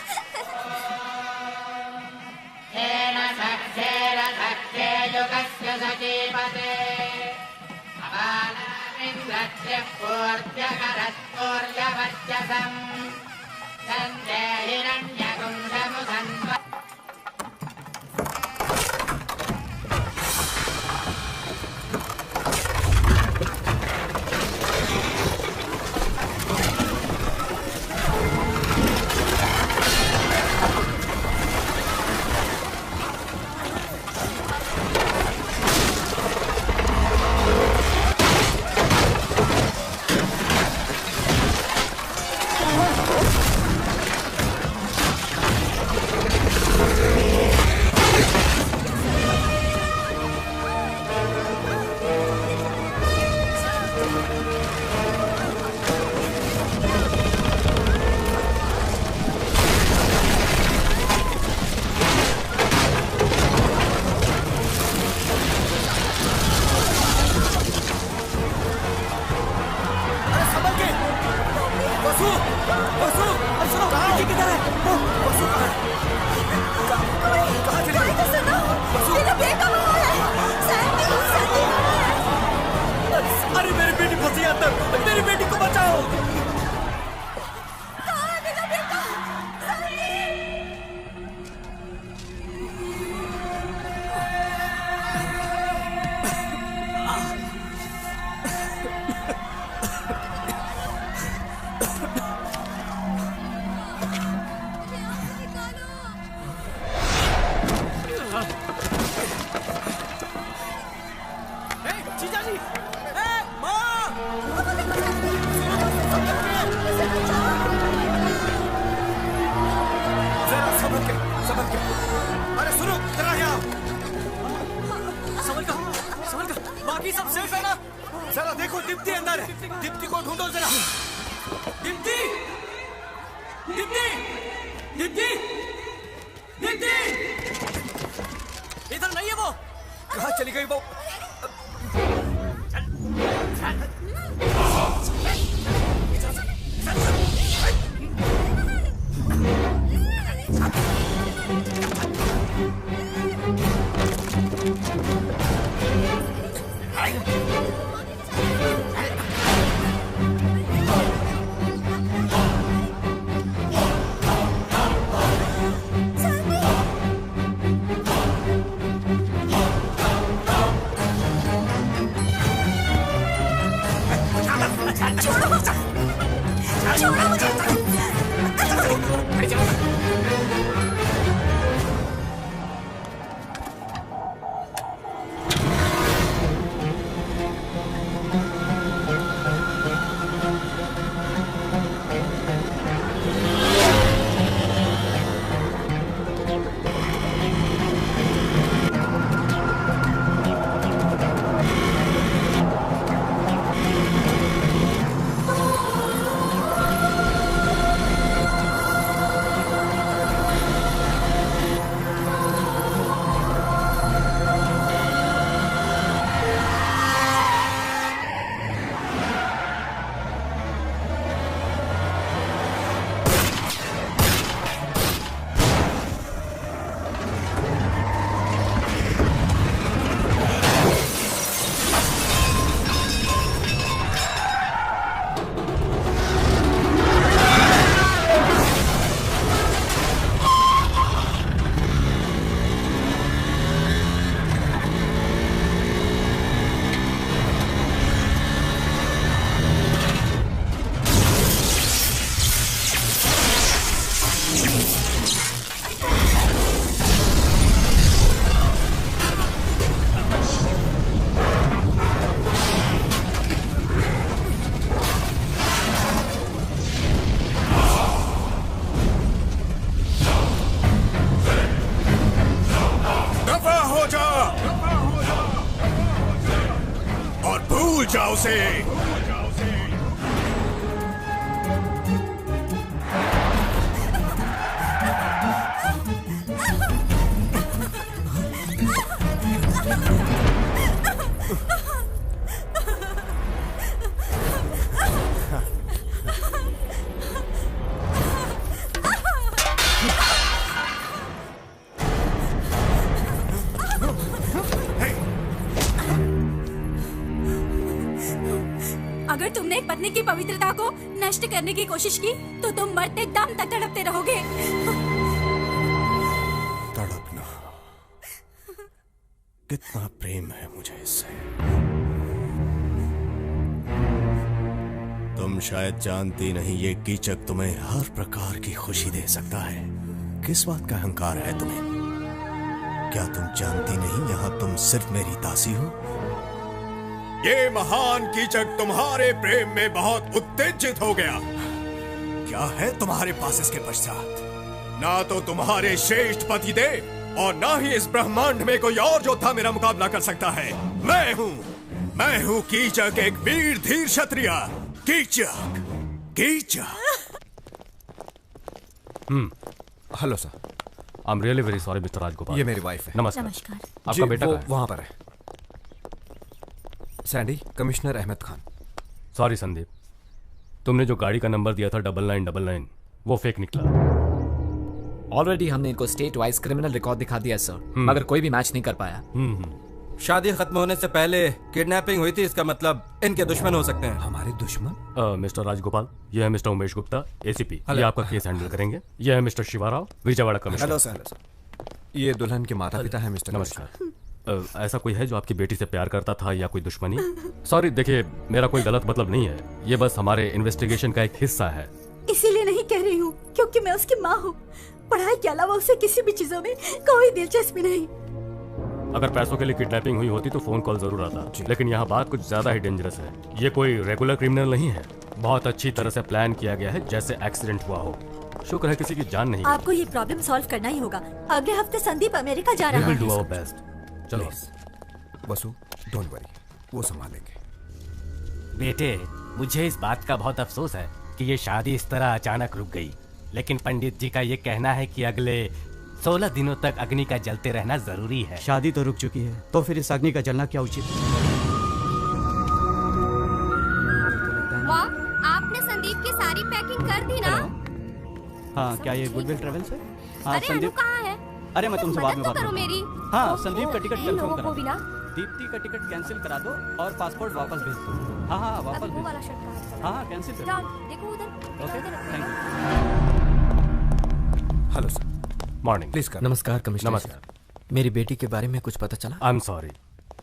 J: जीजा जी, माँ!
L: जरा संभल के, संभल के। अरे सुनो, जरा यहाँ।
J: संभल कर, बाकी सब सेफ है ना?
L: जरा देखो, दीप्ति अंदर है। दीप्ति को ढूंढो जरा।
J: दीप्ति! दीप्ति! दीप्ति! दीप्ति! इधर नहीं है वो।
L: कहाँ चली गई वो?
E: जाओ से।
V: अगर तुमने एक पत्नी की पवित्रता को नष्ट करने की कोशिश की तो तुम मरते दम तक तड़पते रहोगे।
L: तड़पना, कितना प्रेम है मुझे इससे। तुम शायद जानती नहीं, ये कीचक तुम्हें हर प्रकार की खुशी दे सकता है। किस बात का अहंकार है तुम्हें? क्या तुम जानती नहीं, यहाँ तुम सिर्फ मेरी दासी हो? ये महान कीचक तुम्हारे प्रेम में बहुत उत्तेजित हो गया। क्या है तुम्हारे पास इसके पश्चात? ना तो तुम्हारे श्रेष्ठ पति देव और ना ही इस ब्रह्मांड में कोई और योद्धा मेरा मुकाबला कर सकता है। मैं हूँ कीचक, एक वीर धीर क्षत्रिय। Keechak, Keechak.
H: Hello sir, I am really very sorry mister Rajagopal.
C: ये मेरी वाइफ है।
H: नमस्कार। आपका बेटा कहाँ है?
C: वहां पर है। Sandy, commissioner Ahmed Khan.
H: Sorry Sandeep, तुमने जो गाड़ी का नंबर दिया था 9999 वो फेक निकला।
C: ऑलरेडी हमने इनको स्टेट वाइज क्रिमिनल रिकॉर्ड दिखा दिया सर, मगर कोई भी मैच नहीं कर पाया।
G: शादी खत्म होने से पहले किडनैपिंग हुई थी, इसका मतलब इनके दुश्मन हो सकते हैं।
C: हमारे दुश्मन?
H: मिस्टर राजगोपाल, ये है मिस्टर उमेश गुप्ता, एसीपी। ये आपका केस हैंडल करेंगे। ये है mister Shivarao, Vijayawada commissioner.
C: Hello sir. ये दुल्हन के माता पिता है मिस्टर।
H: नमस्कार। ऐसा कोई है जो आपकी बेटी से प्यार करता था या कोई दुश्मनी? सॉरी, देखिए मेरा कोई गलत मतलब नहीं है, ये बस हमारे इन्वेस्टिगेशन का एक हिस्सा है।
N: इसीलिए नहीं कह रही हूँ क्योंकि मैं उसकी माँ हूँ। पढ़ाई के अलावा उसे किसी भी चीजों में कोई दिलचस्पी नहीं।
H: अगर पैसों के लिए किडनैपिंग हुई होती तो फोन कॉल जरूर आता, लेकिन यहाँ बात कुछ ज्यादा ही डेंजरस है। ये कोई रेगुलर क्रिमिनल नहीं है, बहुत अच्छी तरह से प्लान किया गया है, जैसे एक्सीडेंट हुआ हो। शुक्र है किसी की जान नहीं।
N: आपको ये प्रॉब्लम सॉल्व करना ही होगा। अगले हफ्ते संदीप अमेरिका जा रहा है।
H: We will do our best। चलो
L: वसु, डोंट वरी, वो संभालेंगे।
P: बेटे, मुझे इस बात का बहुत अफसोस है कि ये शादी इस तरह अचानक रुक गई, लेकिन पंडित जी का ये कहना है कि अगले 16 दिनों तक अग्नि का जलते रहना जरूरी है।
B: शादी तो रुक चुकी है, तो फिर इस अग्नि का जलना क्या उचित?
Q: मॉम, आपने संदीप की सारी पैकिंग कर दी ना?
B: हाँ, क्या ये गुडविल ट्रेवल्स है? हाँ,
Q: अरे अनु कहाँ है?
B: अरे मैं तुमसे बाद में
Q: मदद तो
B: बात
Q: करो
B: करूंगा।
Q: मेरी।
B: हाँ, संदीप का टिकट
Q: इन
B: कंफर्म
Q: लोगों
B: करा
Q: को भी ना।
B: दीप्ति का टिकट कैंसिल करा दो और पासपोर्ट वापस भेज दो। हाँ हाँ, वापस
Q: अभी वो
B: भेज
Q: वाला
B: दो।
Q: शर्ट कहाँ है?
B: हाँ, कैंसिल कर
Q: जाओ,
B: दो।
Q: देखो उधर।
B: Okay, thank
L: hello sir.
H: Morning.
L: Please कर।
B: नमस्कार कमिश्नर।
H: नमस्कार।
B: मेरी बेटी के बारे में कुछ पता चला?
H: आई एम सॉरी,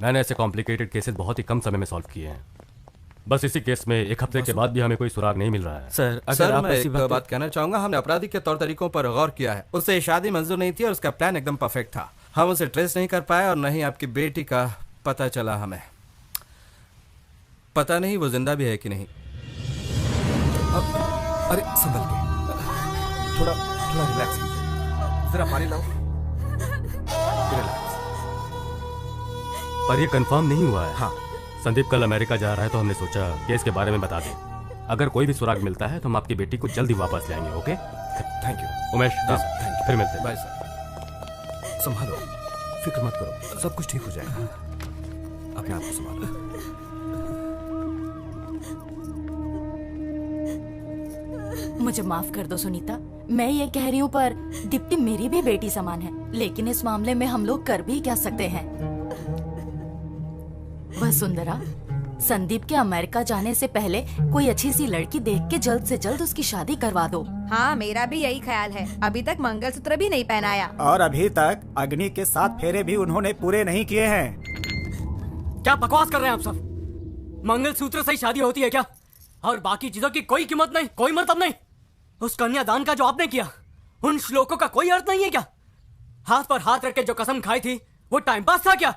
H: मैंने ऐसे कॉम्प्लिकेटेड केसेस बहुत ही कम समय में सॉल्व किए हैं। बस इसी केस में 1 हफ्ते के बाद भी हमें कोई सुराग नहीं मिल रहा है।
G: सर, अगर आप मैं एक बात कहना चाहूंगा, हमने अपराधी के तौर तरीकों पर गौर किया है। उससे शादी मंजूर नहीं थी और उसका प्लान एकदम परफेक्ट था। हम उसे ट्रेस नहीं कर पाए और नहीं आपकी बेटी का पता चला हमें। पता नहीं वो जिंदा भी है कि नहीं।
L: अरे संभल के, थोड़ा थोड़ा रिलैक्स कीजिए। जरा पानी लाओ।
H: पर ये कंफर्म नहीं हुआ है।
L: हाँ,
H: संदीप कल अमेरिका जा रहा है, तो हमने सोचा केस के बारे में बता दें। अगर कोई भी सुराग मिलता है तो हम आपकी बेटी को जल्दी वापस लाएंगे। Okay,
L: thank you
H: Umesh.
L: जी सर, थैंक यू।
H: फिर मिलते हैं।
L: Bye sir. संभालो, फिक्र मत करो, सब कुछ ठीक हो जाएगा। अपने आप को संभालो।
S: मुझे माफ कर दो सुनीता, मैं ये कह रही हूँ, पर दीप्ति मेरी भी बेटी समान है। लेकिन इस मामले में हम लोग कर भी क्या सकते हैं? वसुंधरा, संदीप के अमेरिका जाने से पहले कोई अच्छी सी लड़की देख के जल्द से जल्द उसकी शादी करवा दो।
F: हाँ, मेरा भी यही ख्याल है। अभी तक मंगलसूत्र भी नहीं पहनाया।
O: और अभी तक अग्नि के 7 फेरे भी उन्होंने पूरे नहीं किए हैं।
K: क्या बकवास कर रहे हैं आप सब? मंगलसूत्र से ही शादी होती है क्या? और बाकी चीजों की कोई कीमत नहीं, कोई मतलब नहीं? उस कन्यादान का जो आपने किया, उन श्लोकों का कोई अर्थ नहीं है क्या? हाथ पर हाथ रख के जो कसम खाई थी, वो टाइम पास था क्या?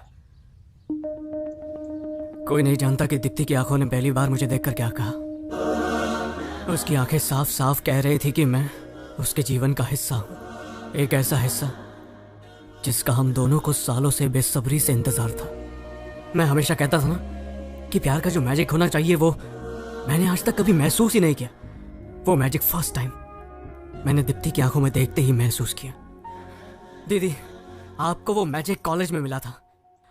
B: कोई नहीं जानता कि दीप्ति की आंखों ने पहली बार मुझे देखकर क्या कहा। उसकी आंखें साफ साफ कह रही थी कि मैं उसके जीवन का हिस्सा हूं, एक ऐसा हिस्सा जिसका हम दोनों को सालों से बेसब्री से इंतजार था। मैं हमेशा कहता था ना कि प्यार का जो मैजिक होना चाहिए वो मैंने आज तक कभी महसूस ही नहीं किया। वो मैजिक फर्स्ट टाइम मैंने दीप्ति की आंखों में देखते ही महसूस किया। दीदी, आपको वो मैजिक कॉलेज में मिला था।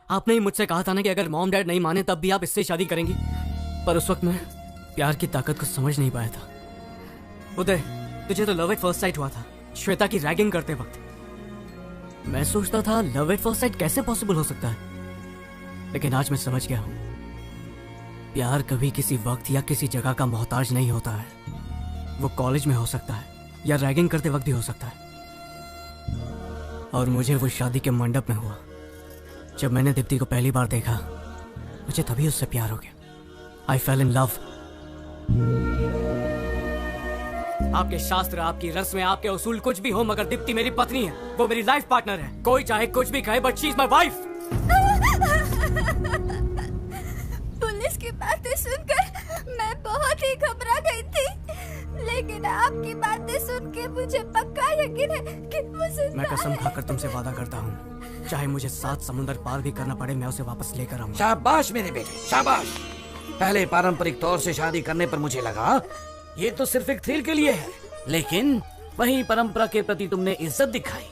B: आपने ही मुझसे कहा था ना कि अगर मॉम डैड नहीं माने तब भी आप इससे शादी करेंगी। पर उस वक्त मैं प्यार की ताकत को समझ नहीं पाया था। उदय, तुझे तो लव एट फर्स्ट साइट हुआ था श्वेता की रैगिंग करते वक्त। मैं सोचता था लव एट फर्स्ट साइट कैसे पॉसिबल हो सकता है, लेकिन आज मैं समझ गया हूं, प्यार कभी किसी वक्त या किसी जगह का मोहताज नहीं होता है। वो कॉलेज में हो सकता है या रैगिंग करते वक्त भी हो सकता है। और मुझे वो शादी के मंडप में हुआ। जब मैंने दीप्ति को पहली बार देखा, मुझे तभी उससे प्यार हो गया। आई फेल इन लव।
K: आपके शास्त्र, आपकी रस्में, आपके उसूल कुछ भी हो, मगर दीप्ति मेरी पत्नी है। वो मेरी लाइफ पार्टनर है। कोई चाहे कुछ भी कहे, but she is my wife.
F: Police की बातें सुनकर मैं बहुत ही घबरा गई थी, लेकिन आपकी बातें सुन के मुझे पक्का यकीन है कि मुझे
B: मैं कसम खाकर तुमसे वादा करता हूँ, चाहे मुझे 7 समुंदर पार भी करना पड़े, मैं उसे वापस लेकर आऊंगा।
I: शाबाश मेरे बेटे, शाबाश। पहले पारंपरिक तौर से शादी करने पर मुझे लगा ये तो सिर्फ एक थ्रिल के लिए है, लेकिन वही परंपरा के प्रति तुमने इज्जत दिखाई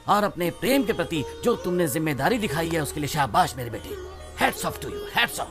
I: और अपने प्रेम के प्रति जो तुमने जिम्मेदारी दिखाई है, उसके लिए शाबाश मेरे बेटे। Hats off to you, hats off.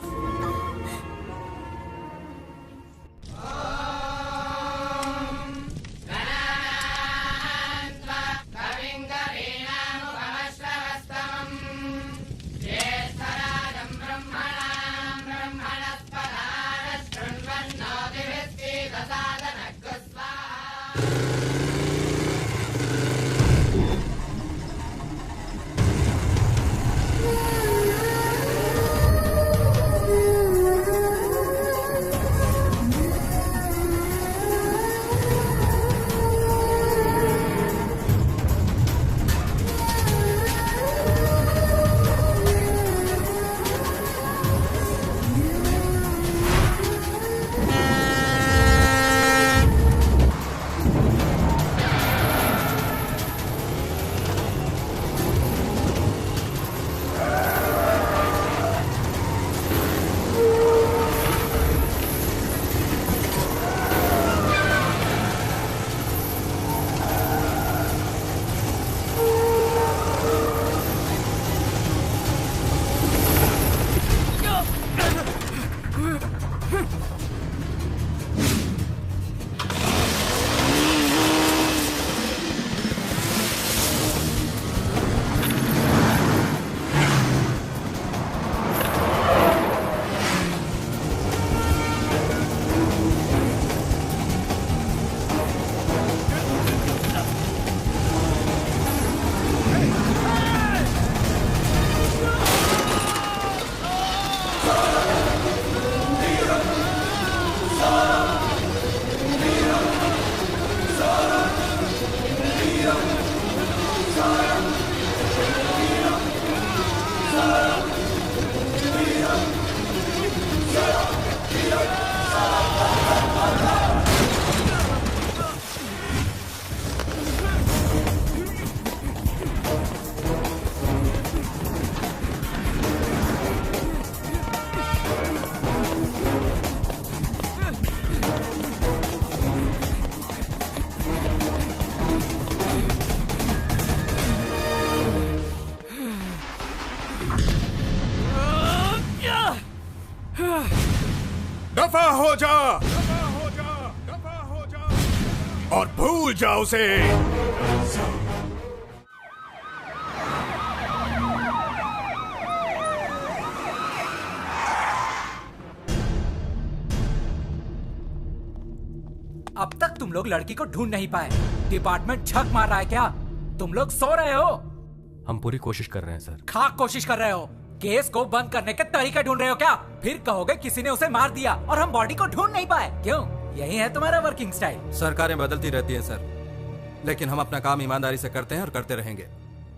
E: दफा हो जा और भूल जाओ उसे।
C: अब तक तुम लोग लड़की को ढूंढ नहीं पाए। डिपार्टमेंट छक मार रहा है क्या? तुम लोग सो रहे हो?
H: हम पूरी कोशिश कर रहे हैं सर।
C: खाक कोशिश कर रहे हो? केस को बंद करने के तरीके ढूंढ रहे हो क्या? फिर कहोगे किसी ने उसे मार दिया और हम बॉडी को ढूंढ नहीं पाए। क्यों? यही है तुम्हारा वर्किंग स्टाइल?
G: सरकारें बदलती रहती हैं सर, लेकिन हम अपना काम ईमानदारी से करते हैं और करते रहेंगे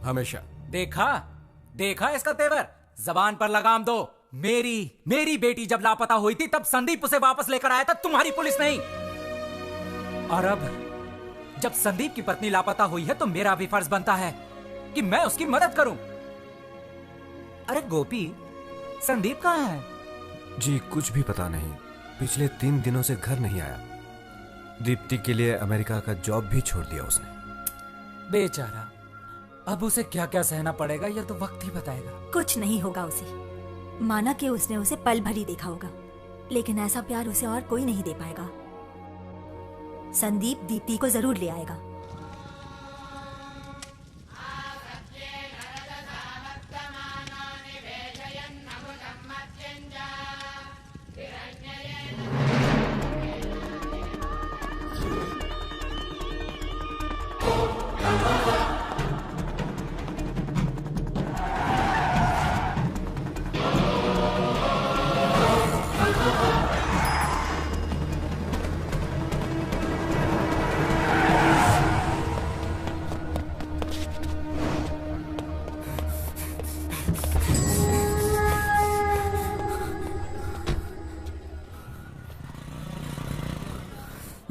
G: हमेशा।
C: देखा इसका तेवर। जबान पर लगाम दो। मेरी बेटी जब लापता हुई थी तब संदीप उसे वापस लेकर आया था, तुम्हारी पुलिस नहीं। और अब जब संदीप की पत्नी लापता हुई है तो मेरा भी फर्ज बनता है कि मैं उसकी मदद करूं। अरे गोपी, संदीप कहाँ है?
L: जी कुछ भी पता नहीं, पिछले 3 दिनों से घर नहीं आया। दीप्ति के लिए अमेरिका का जॉब भी छोड़ दिया उसने।
C: बेचारा, अब उसे क्या क्या सहना पड़ेगा ये तो वक्त ही बताएगा।
N: कुछ नहीं होगा उसे। माना कि उसने उसे पल भर ही देखा होगा, लेकिन ऐसा प्यार उसे और कोई नहीं दे पाएगा। संदीप दीप्ति को जरूर ले आएगा।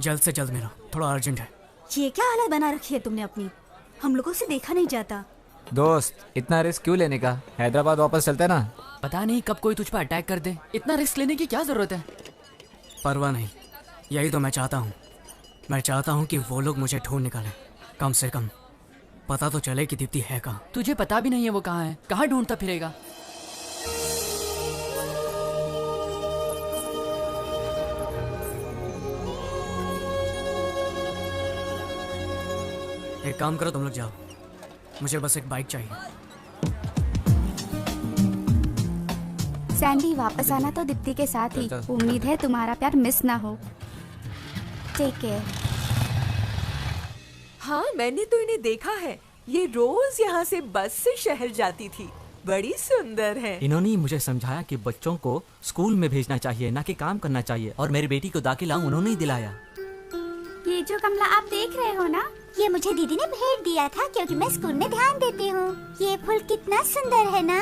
B: जल्द से जल्द मिलो, थोड़ा अर्जेंट है।
N: ये क्या हालत बना रखी है तुमने अपनी? हम लोगों से देखा नहीं जाता।
C: दोस्त, इतना रिस्क क्यों लेने का? हैदराबाद वापस चलते ना।
K: पता नहीं कब कोई तुझ पर अटैक कर दे। इतना रिस्क लेने की क्या जरूरत है?
B: परवाह नहीं, यही तो मैं चाहता हूँ। मैं चाहता हूँ कि वो लोग मुझे ढूंढ निकालें। कम से कम पता तो चले कि दीप्ति है कहाँ।
K: तुझे पता भी नहीं है वो कहाँ है। कहाँ ढूंढता फिरेगा?
B: एक काम करो, तुम लोग जाओ, मुझे बस एक बाइक चाहिए।
A: सैंडी, वापस आना तो दीप्ति के साथ ही। उम्मीद है तुम्हारा प्यार मिस ना हो। Take care.
M: हाँ, मैंने तो इन्हें देखा है। ये रोज यहाँ से बस से शहर जाती थी। बड़ी सुंदर है।
J: इन्होंने मुझे समझाया कि बच्चों को स्कूल में भेजना चाहिए, ना कि काम करना चाहिए, और मेरी बेटी को दाखिला उन्होंने ही दिलाया।
A: ये जो गमला आप देख रहे हो ना,
F: ये मुझे दीदी ने भेंट दिया था क्योंकि मैं स्कूल में ध्यान देती हूँ। ये फूल कितना सुंदर है ना?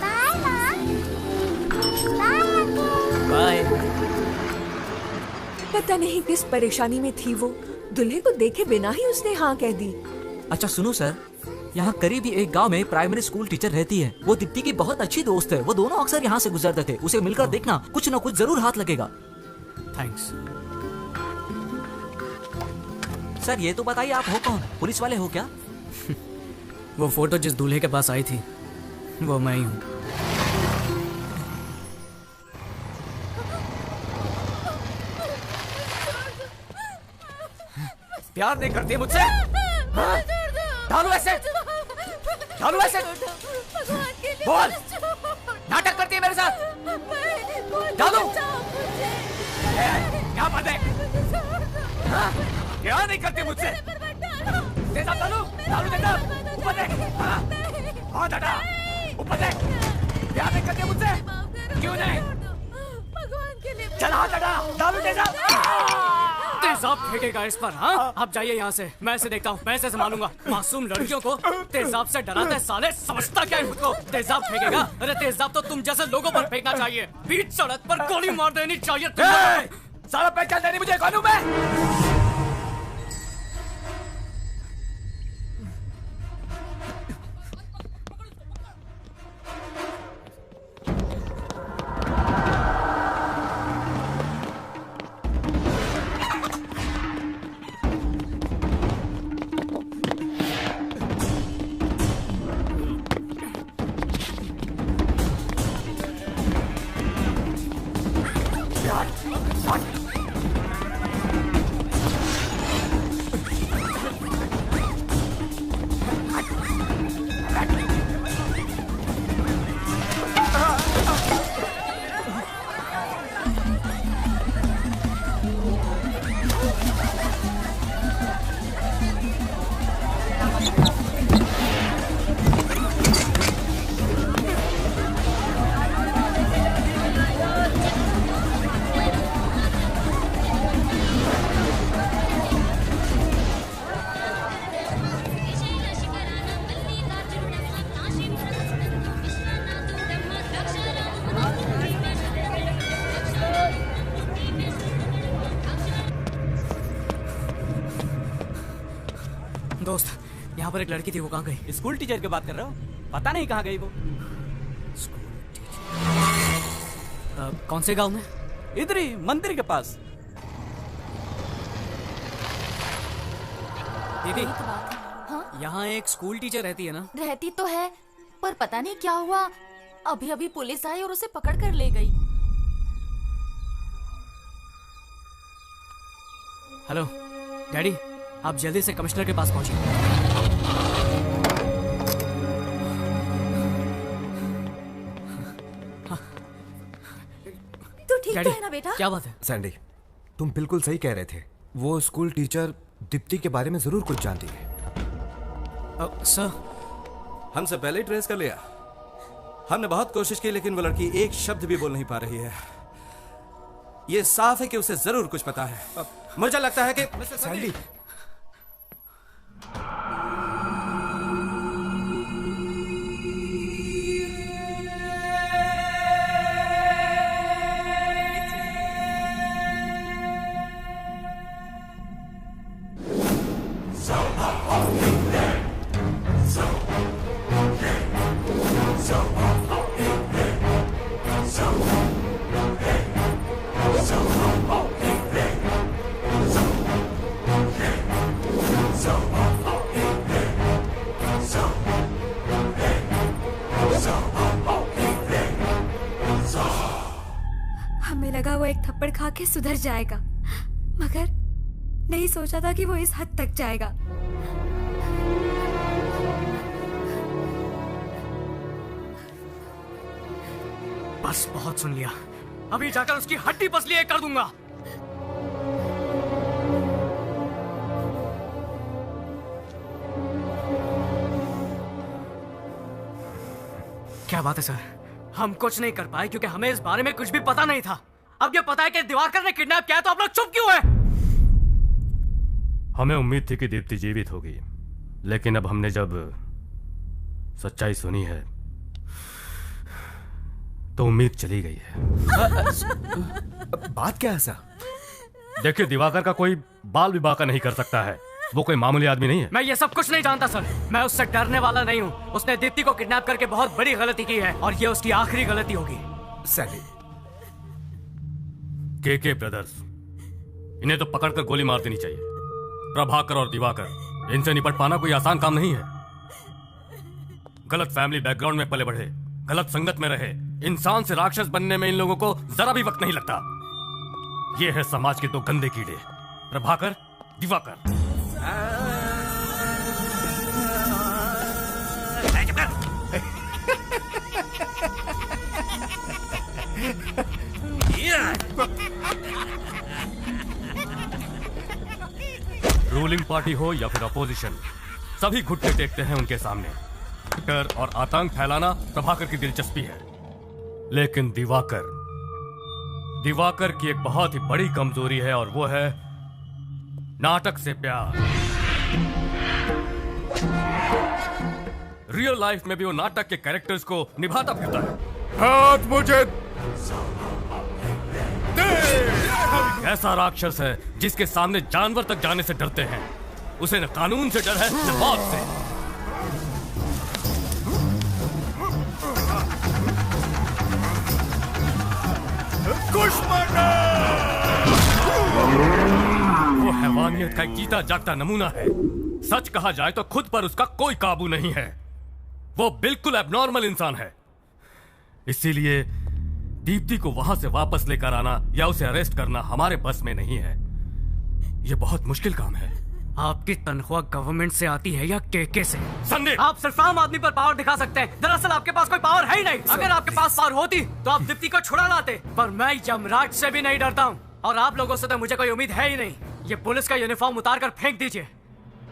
F: बाय माँ।
J: बाय।
M: पता नहीं किस परेशानी में थी वो। दूल्हे को देखे बिना ही उसने हाँ कह दी।
J: अच्छा सुनो सर, यहाँ करीब ही एक गांव में प्राइमरी स्कूल टीचर रहती है। वो दीप्ति की बहुत अच्छी दोस्त है। वो दोनों अक्सर यहाँ से गुजरते थे। उसे मिलकर देखना, कुछ न कुछ जरूर हाथ लगेगा।
B: थैंक्स।
J: सर ये तो बताइए, आप हो कौन? पुलिस वाले हो क्या?
B: वो फोटो जिस दूल्हे के पास आई थी वो मैं ही हूँ।
C: प्यार नहीं करती मुझसे? हाँ? डालू ऐसे? डालू ऐसे? बोल! नाटक करती है मेरे साथ? डालू! क्या बात है? हाँ? प्यार नहीं करती मुझसे? तेजा डालू! डालू तेजा! ऊपर देख! हाँ? हाँ दादा! ऊपर देख! प्यार नहीं करती मुझसे? क्यों नहीं? चल हाँ दादा! डालू तेजा!
B: तेजाब फेंकेगा इस पर। हाँ, आप जाइए यहाँ से। मैं इसे देखता हूँ, मैं इसे संभालूंगा। मासूम लड़कियों को तेजाब से डराते साले, समझता क्या है खुद को? तेजाब फेंकेगा? अरे तेजाब तो तुम जैसे लोगों पर फेंकना चाहिए। बीच सड़क पर गोली मार देनी चाहिए।
C: साला पहचान देनी मुझे कौन हूँ मैं?
K: दोस्त, यहाँ पर एक लड़की थी, वो कहाँ गई?
P: स्कूल टीचर की बात कर रहे हो? पता नहीं कहाँ गई वो।
K: कौन से गांव में?
P: इधर ही, मंदिर के पास।
K: दीदी,
S: हाँ?
K: यहाँ एक स्कूल टीचर रहती है ना?
S: रहती तो है, पर पता नहीं क्या हुआ, अभी अभी पुलिस आई और उसे पकड़ कर ले गई।
K: हेलो डैडी, आप जल्दी से कमिश्नर के पास पहुंचिए।
N: तू ठीक तो है ना बेटा?
K: क्या बात है?
L: सैंडी, तुम बिल्कुल सही कह रहे थे। वो स्कूल टीचर दीप्ति के बारे में जरूर कुछ जानती है।
K: सर,
G: हमसे पहले ही ट्रेस कर लिया। हमने बहुत कोशिश की, लेकिन वो लड़की एक शब्द भी बोल नहीं पा रही है। ये साफ है कि उसे जरूर कुछ पता है। मुझे लगता है कि
L: सैंडी,
F: हमें लगा वो एक थप्पड़ खा के सुधर जाएगा, मगर नहीं सोचा था कि वो इस हद तक जाएगा।
K: बस बहुत सुन लिया, अभी जाकर उसकी हड्डी पसली कर दूंगा। क्या बात है सर? हम कुछ नहीं कर पाए क्योंकि हमें इस बारे में कुछ भी पता नहीं था। अब ये पता है कि दिवाकर ने किडनैप किया, तो आप लोग चुप क्यों हैं?
H: हमें उम्मीद थी कि दीप्ति जीवित होगी, लेकिन अब हमने जब सच्चाई सुनी है तो उम्मीद चली गई है।
L: बात क्या है सर?
H: देखिए, दिवाकर का कोई बाल विवाह का नहीं कर सकता है। वो कोई मामूली आदमी नहीं है।
K: मैं ये सब कुछ नहीं जानता सर। मैं उससे डरने वाला नहीं हूँ। उसने दीप्ति को किडनैप करके बहुत बड़ी गलती की है और ये उसकी आखिरी गलती होगी।
L: सैंडी,
H: के ब्रदर्स, इन्हें तो पकड़कर गोली मार देनी चाहिए। प्रभाकर और दिवाकर, इनसे निपट पाना कोई आसान काम नहीं है। गलत फैमिली बैकग्राउंड में पले बढ़े, गलत संगत में रहे, इंसान से राक्षस बनने में इन लोगों को जरा भी वक्त नहीं लगता। ये है समाज के दो गंदे कीड़े, प्रभाकर, दिवाकर। रूलिंग पार्टी हो या फिर अपोजिशन, सभी घुटने टेकते हैं उनके सामने। डर और आतंक फैलाना प्रभाकर की दिलचस्पी है, लेकिन दिवाकर की एक बहुत ही बड़ी कमजोरी है और वो है नाटक से प्यार। रियल लाइफ में भी वो नाटक के कैरेक्टर्स को निभाता फिरता है।
E: हाथ मुझे
H: ऐसा राक्षस है जिसके सामने जानवर तक जाने से डरते हैं। उसे न कानून से डर है न मौत से। वो हैवानियत का एक जीता जागता नमूना है। सच कहा जाए तो खुद पर उसका कोई काबू नहीं है। वो बिल्कुल एबनॉर्मल इंसान है। इसीलिए दीप्ति को वहां से वापस लेकर आना या उसे अरेस्ट करना हमारे बस में नहीं है। ये बहुत मुश्किल काम है।
K: आपकी तनख्वाह गवर्नमेंट से आती है या केके से?
H: संदीप,
K: आप सिर्फ आम आदमी पर पावर दिखा सकते हैं। दरअसल आपके पास कोई पावर है ही नहीं। अगर आपके पास पावर होती तो आप दीप्ति को छुड़ा लाते, पर मैं यमराज से भी नहीं डरता हूँ और आप लोगों से तो मुझे कोई उम्मीद है ही नहीं। ये पुलिस का यूनिफॉर्म उतार कर फेंक दीजिए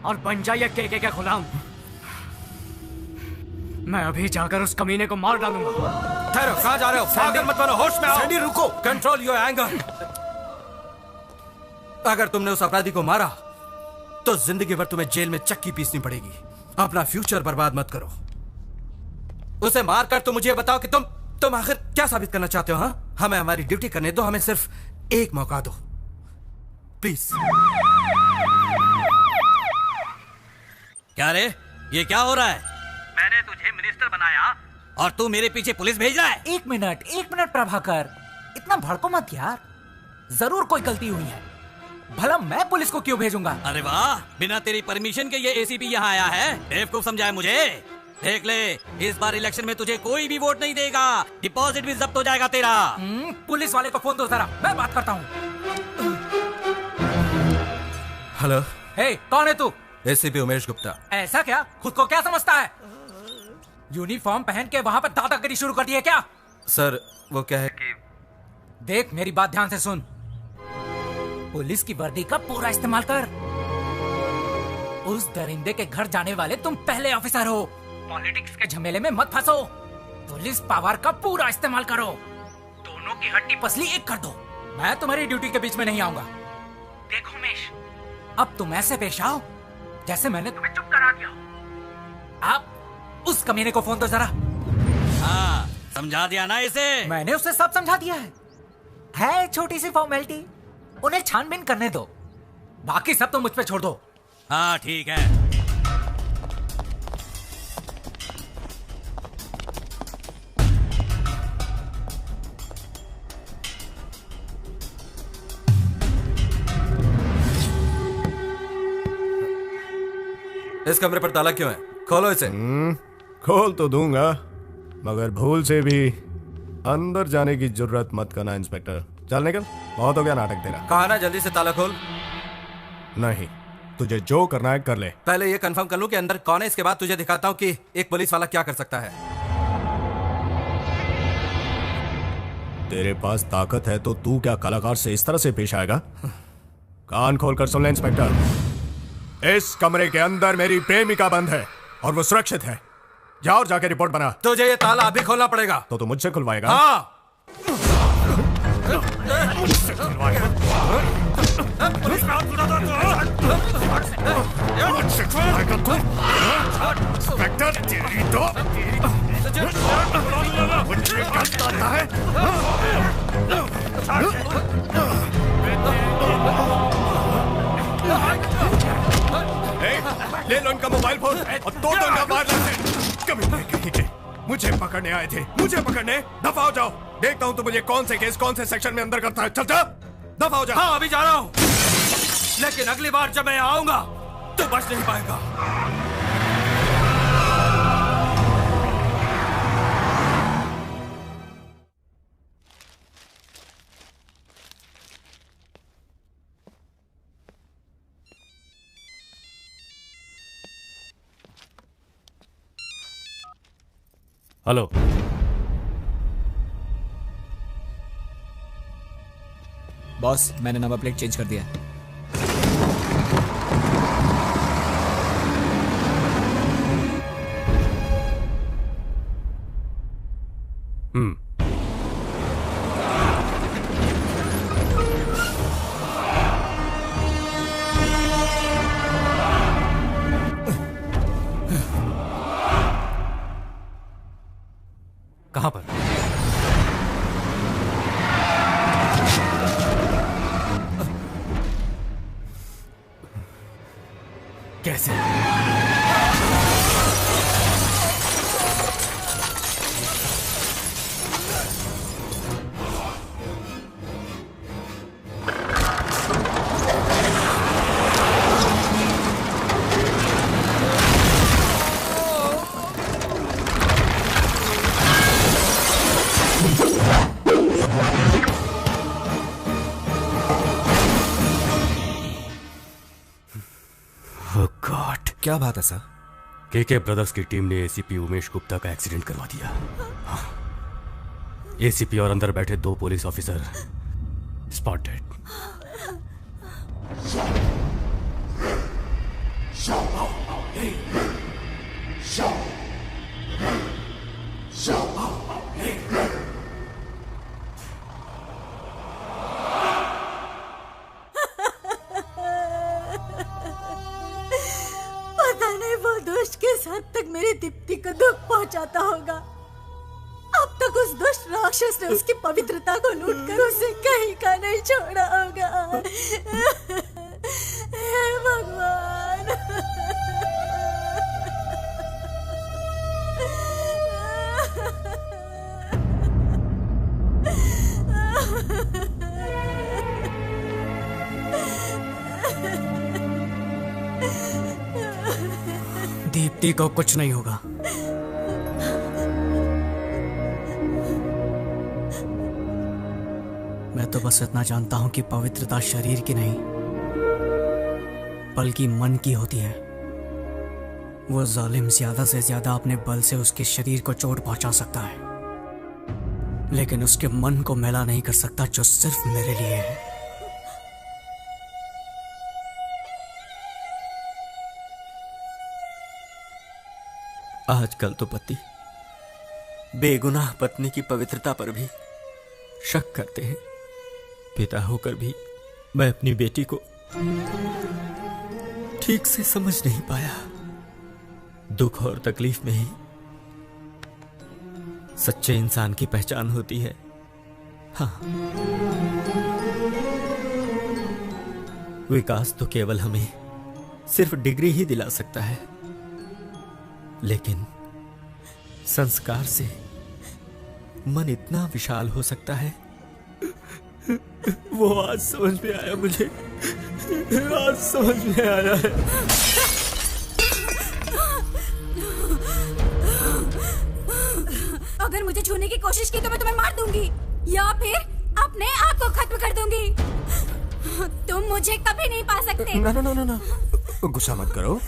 K: और बन जाइए केके का गुलाम। मैं अभी जाकर उस कमीने को मार डालूंगा।
G: ठहरो, कहाँ जा रहे हो? पागल मत बनो, होश में आओ।
L: सैंडी, रुको।
G: Control your anger. अगर तुमने उस अपराधी को मारा तो जिंदगी भर तुम्हें जेल में चक्की पीसनी पड़ेगी। अपना फ्यूचर बर्बाद मत करो। उसे मारकर तो मुझे बताओ कि तुम आखिर क्या साबित करना चाहते हो? हाँ, हमें हमारी ड्यूटी करने दो। हमें सिर्फ एक मौका दो, प्लीज।
I: क्या रे, ये क्या हो रहा है?
D: मैंने तुझे मिनिस्टर बनाया
I: और तू मेरे पीछे पुलिस भेज रहा है?
D: एक मिनट प्रभाकर, इतना भड़को मत यार। जरूर कोई गलती हुई है, भला मैं पुलिस को क्यों भेजूंगा?
I: अरे वाह, बिना तेरी परमिशन के ये एसीपी यहाँ आया है। बेवकूफ समझा है मुझे। देख ले, इस बार इलेक्शन में तुझे कोई भी वोट नहीं देगा, डिपॉजिट भी जब्त हो जाएगा तेरा।
D: पुलिस वाले को फोन दो जरा, मैं बात करता हूँ।
G: हेलो।
D: हे, कौन है तू?
G: एसीपी उमेश गुप्ता।
D: ऐसा क्या? खुद को क्या समझता है? यूनिफॉर्म पहन के वहाँ पर दादागिरी शुरू कर दी है क्या?
G: सर वो क्या है कि
D: देख, मेरी बात ध्यान से सुन। पुलिस की वर्दी का पूरा इस्तेमाल कर। उस दरिंदे के घर जाने वाले तुम पहले ऑफिसर हो। पॉलिटिक्स के झमेले में मत फंसो। पुलिस पावर का पूरा इस्तेमाल करो। दोनों की हड्डी पसली एक कर दो। मैं तुम्हारी ड्यूटी के बीच में नहीं आऊंगा। देखो उमेश, अब तुम ऐसे पेश आओ जैसे मैंने तुम्हें चुप करा दिया। आप उस कमीने को फोन दो जरा।
I: हाँ, समझा दिया ना इसे?
D: मैंने उसे सब समझा दिया है छोटी सी फॉर्मेलिटी। उन्हें छानबीन करने दो, बाकी सब तो मुझ पे छोड़ दो।
I: हाँ ठीक है।
G: इस कमरे पर ताला क्यों है? खोलो इसे।
L: खोल तो दूंगा, मगर भूल से भी अंदर जाने की जरूरत मत करना इंस्पेक्टर। चल निकल, बहुत हो गया नाटक तेरा।
G: कहा ना जल्दी से ताला खोल।
L: नहीं, तुझे जो करना है कर ले।
G: पहले ये कंफर्म कर लूं कि अंदर कौन है, इसके बाद तुझे दिखाता हूं कि एक पुलिस वाला क्या कर सकता है।
L: तेरे पास ताकत है तो तू क्या कलाकार से इस तरह से पेश आएगा? कान खोल कर सुन ले इंस्पेक्टर, इस कमरे के अंदर मेरी प्रेमिका बंद है और वो सुरक्षित है। जा और जाके रिपोर्ट बना।
G: तुझे ये ताला अभी खोलना पड़ेगा।
L: तो तू मुझसे खुलवाएगा?
G: हाँ।
L: इंस्पेक्टर तेरी तो मुझे आता है। ले लो इनका मोबाइल फोन और दो इनका मार लाते। कभी नहीं कहीं के मुझे पकड़ने आए थे, मुझे पकड़ने। दफा हो जाओ, देखता हूँ तो मुझे कौन से केस कौन से सेक्शन में अंदर करता है। चल जा, दफा हो जाओ।
G: हाँ अभी जा रहा हूँ, लेकिन अगली बार जब मैं आऊंगा तो बच नहीं पाएगा।
H: हेलो,
C: बॉस, मैंने नंबर प्लेट चेंज कर दिया है।
H: कहां पर?
D: कैसे?
G: क्या बात है सर?
H: केके ब्रदर्स की टीम ने एसीपी उमेश गुप्ता का एक्सीडेंट करवा दिया। हाँ। एसीपी और अंदर बैठे 2 पुलिस ऑफिसर स्पॉट डेड।
N: किस हद तक मेरी दीप्ति को दुख पहुंचाता होगा। अब तक उस दुष्ट राक्षस ने उसकी पवित्रता को लूटकर उसे कहीं का नहीं छोड़ा होगा। हे भगवान।
B: दीप्ति को कुछ नहीं होगा। मैं तो बस इतना जानता हूं कि पवित्रता शरीर की नहीं बल्कि मन की होती है। वो जालिम ज्यादा से ज्यादा अपने बल से उसके शरीर को चोट पहुंचा सकता है, लेकिन उसके मन को मैला नहीं कर सकता, जो सिर्फ मेरे लिए है।
R: आजकल तो पति बेगुनाह पत्नी की पवित्रता पर भी शक करते हैं। पिता होकर भी मैं अपनी बेटी को ठीक से समझ नहीं पाया। दुख और तकलीफ में ही सच्चे इंसान की पहचान होती है। हाँ, विकास तो केवल हमें सिर्फ डिग्री ही दिला सकता है, लेकिन संस्कार से मन इतना विशाल हो सकता है। वो आज समझ में आया मुझे, आज समझ में आया है।
F: अगर मुझे छूने की कोशिश की तो मैं तुम्हें मार दूंगी या फिर अपने आप को खत्म कर दूंगी। तुम मुझे कभी नहीं पा सकते।
L: ना ना ना ना ना, गुस्सा मत करो।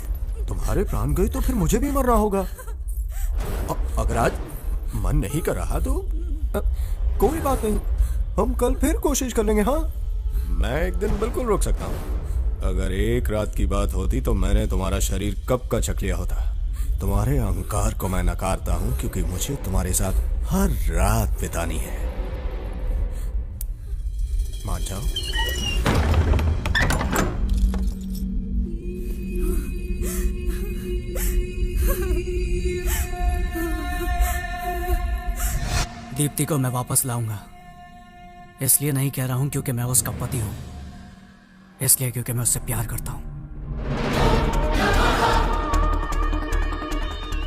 L: तुम्हारे प्राण गए तो फिर मुझे भी मरना होगा। अगर आज मन नहीं कर रहा तो कोई बात नहीं, हम कल फिर कोशिश कर लेंगे। हाँ, मैं एक दिन बिल्कुल रोक सकता हूँ। अगर एक रात की बात होती तो मैंने तुम्हारा शरीर कब का चख लिया होता। तुम्हारे अहंकार को मैं नकारता हूँ क्योंकि मुझे तुम्हारे साथ हर रात बितानी है। मान जाओ।
B: दीप्ति को मैं वापस लाऊंगा। इसलिए नहीं कह रहा हूं क्योंकि मैं उसका पति हूं, इसलिए क्योंकि मैं उससे प्यार करता हूं।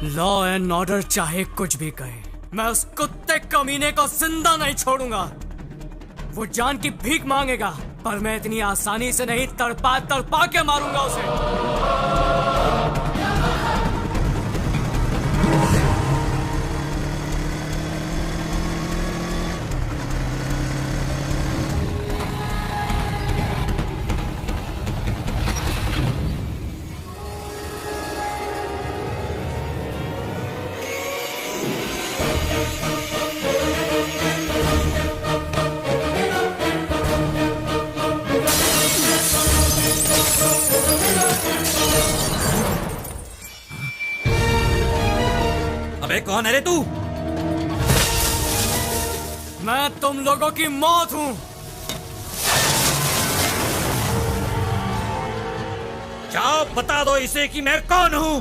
B: लॉ एंड ऑर्डर चाहे कुछ भी कहे, मैं उस कुत्ते कमीने को जिंदा नहीं छोड़ूंगा। वो जान की भीख मांगेगा, पर मैं इतनी आसानी से नहीं, तड़पा तड़पा के मारूंगा उसे।
G: अबे कौन है रे तू?
B: मैं तुम लोगों की मौत हूं।
G: जाओ बता दो इसे कि मैं कौन हूं।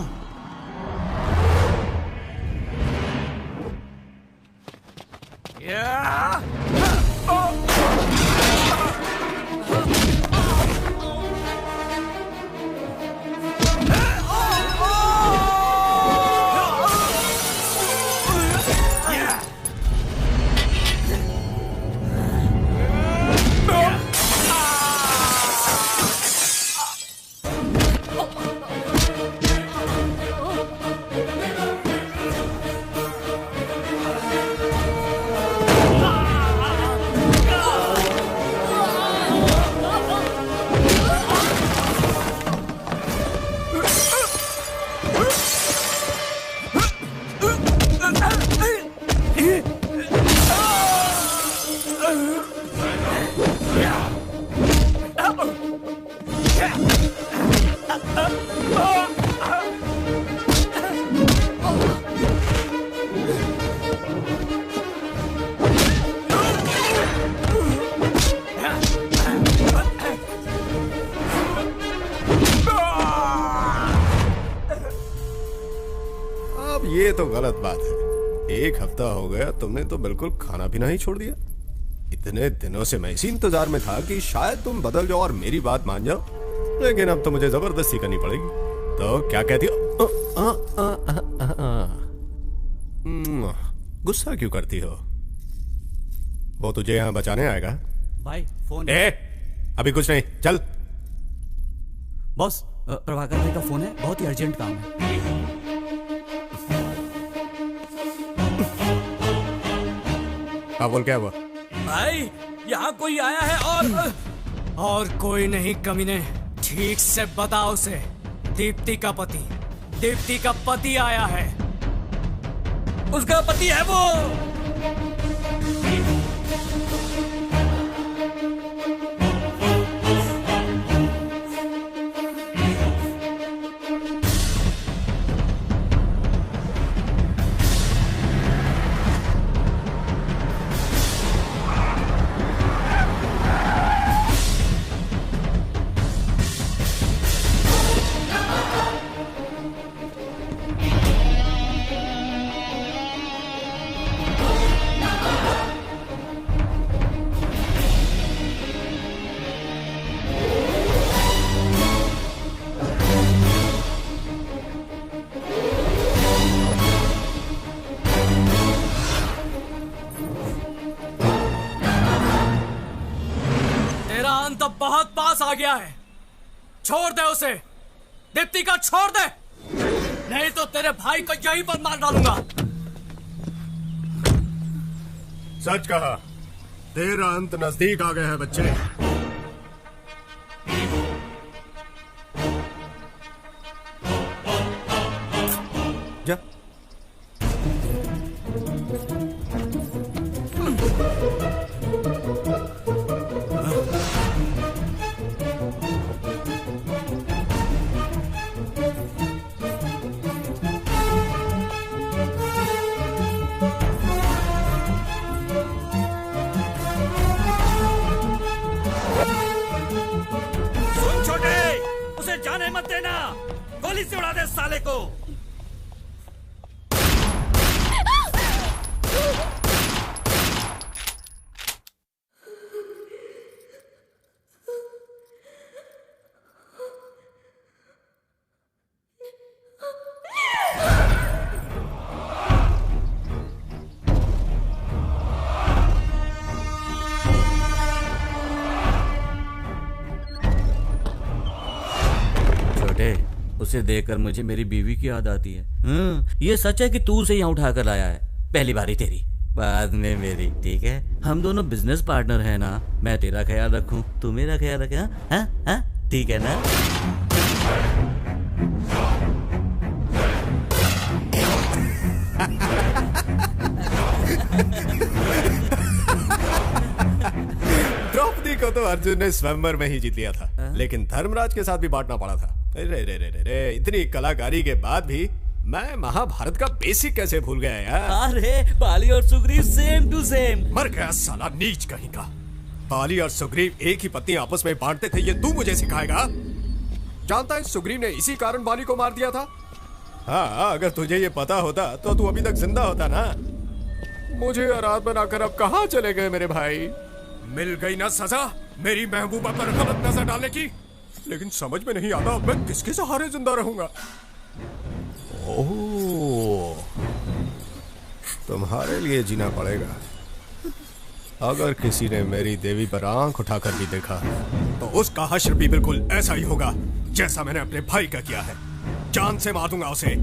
L: ये तो गलत बात है। एक हफ्ता हो गया, तुमने तो बिल्कुल खाना पीना ही छोड़ दिया। इतने दिनों से मैं इसी इंतजार में था कि शायद तुम बदल जाओ और मेरी बात मान जाओ, लेकिन अब तो मुझे जबरदस्ती करनी पड़ेगी। तो क्या कहती हो? गुस्सा क्यों करती हो? वो तुझे यहाँ बचाने आएगा।
K: भाई फोन।
L: अभी कुछ नहीं, चल।
R: बॉस
K: प्रभाकर भाई का फोन है, बहुत ही अर्जेंट काम है।
E: हाँ बोल, क्या हुआ?
K: भाई यहाँ कोई आया है और कोई नहीं कमीने, ठीक से बताओ उसे। दीप्ति का पति आया है, उसका पति है वो। बहुत पास आ गया है, छोड़ दे उसे। दीप्ति का छोड़ दे, नहीं तो तेरे भाई को यहीं पर मार डालूंगा।
E: सच कहा, तेरा अंत नजदीक आ गया है बच्चे।
L: जा।
K: जाने मत देना, गोली से उड़ा दे साले को।
I: उसे देखकर मुझे मेरी बीवी की याद आती है। ये सच है कि तू उसे यहाँ उठा कर लाया है? पहली बारी तेरी, बाद में मेरी, ठीक है? हम दोनों बिजनेस पार्टनर हैं ना, मैं तेरा ख्याल रखूं, तू मेरा ख्याल रखे। हाँ, ठीक है ना?
E: द्रौपदी को तो अर्जुन ने स्वयंवर में ही जीत लिया था, लेकिन धर्मराज के साथ भी बांटना पड़ा था। रे, इतनी कलाकारी के बाद भी मैं महाभारत का बेसिक कैसे भूल गया यार?
I: अरे बाली और सुग्रीव सेम टू सेम।
E: मर गया साला नीच कहीं का। बाली और सुग्रीव एक ही पत्नी आपस में बांटते थे, ये तू मुझे सिखाएगा? जानता है सुग्रीव ने इसी कारण बाली को मार दिया था। हाँ, अगर तुझे ये पता होता तो तू अभी तक जिंदा होता ना। मुझे आराध बनाकर अब कहाँ चले गए मेरे भाई? मिल गई ना सजा मेरी महबूबा पर गलत नजर डालने की। लेकिन समझ में नहीं आता मैं किसके सहारे जिंदा रहूंगा। ओह, तुम्हारे लिए जीना पड़ेगा। अगर किसी ने मेरी देवी पर आंख उठाकर भी देखा तो उसका हश्र भी बिल्कुल ऐसा ही होगा जैसा मैंने अपने भाई का किया है। जान से मार दूंगा उसे।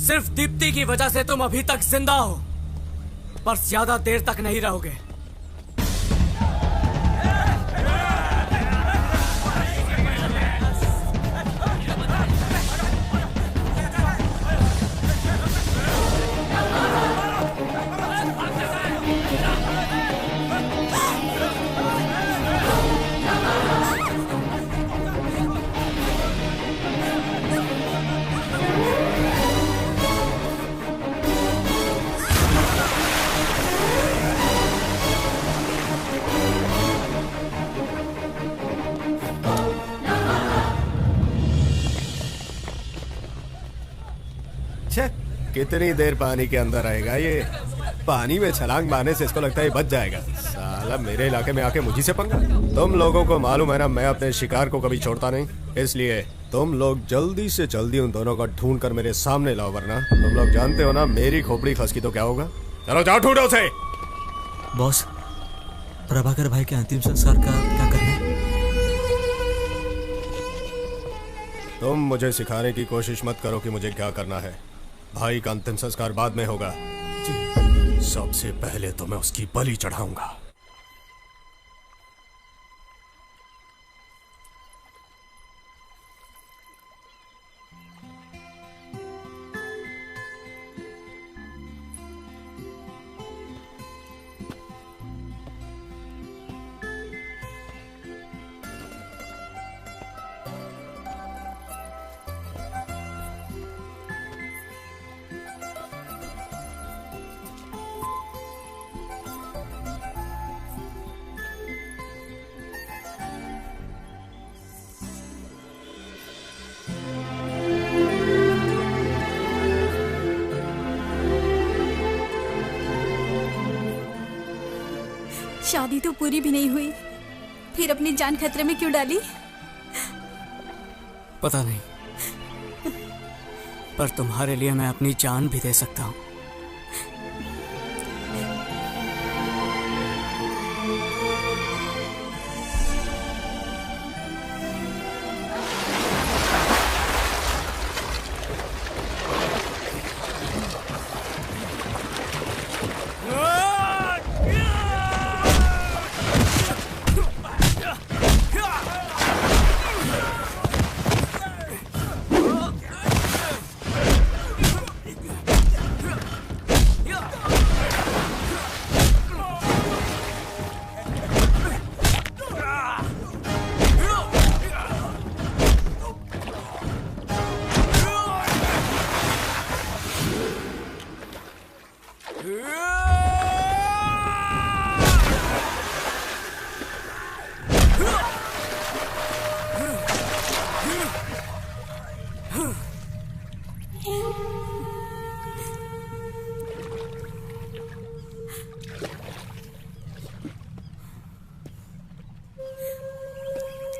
K: सिर्फ दीप्ति की वजह से तुम अभी तक जिंदा हो, पर ज्यादा देर तक नहीं रहोगे।
E: कितनी देर पानी के अंदर रहेगा ये? पानी में छलांग मारने से इसको लगता है बच जाएगा। साला मेरे इलाके में आके मुझे से पंगा। तुम लोगों को मालूम है ना, मैं अपने शिकार को कभी छोड़ता नहीं। इसलिए तुम लोग जल्दी से जल्दी उन दोनों को ढूंढ कर मेरे सामने लाओ, वरना तुम लोग जानते हो ना मेरी खोपड़ी खसकी तो क्या होगा। चलो जाओ ढूंढो उसे।
J: बॉस, प्रभाकर भाई के अंतिम संस्कार का क्या करना है?
E: तुम मुझे सिखाने की कोशिश मत करो कि मुझे क्या करना है। भाई का अंतिम संस्कार बाद में होगा। सबसे पहले तो मैं उसकी बलि चढ़ाऊंगा।
V: शादी तो पूरी भी नहीं हुई, फिर अपनी जान खतरे में क्यों डाली?
B: पता नहीं, पर तुम्हारे लिए मैं अपनी जान भी दे सकता हूँ।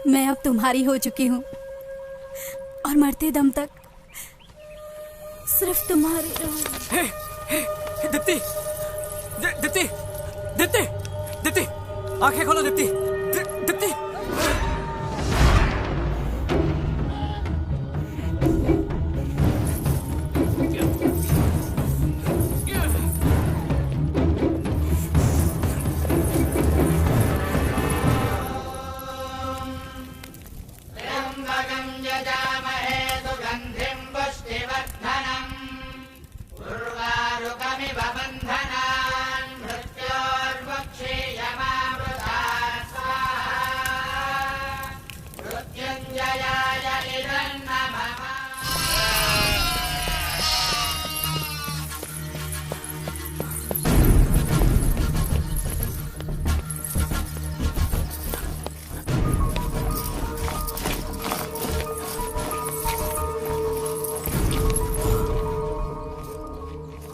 V: मैं अब तुम्हारी हो चुकी हूँ और मरते दम तक सिर्फ तुम्हारी रहूंगी।
B: दीप्ति, दीप्ति, दीप्ति, दीप्ति, आंखें खोलो दीप्ति, दीप्ति।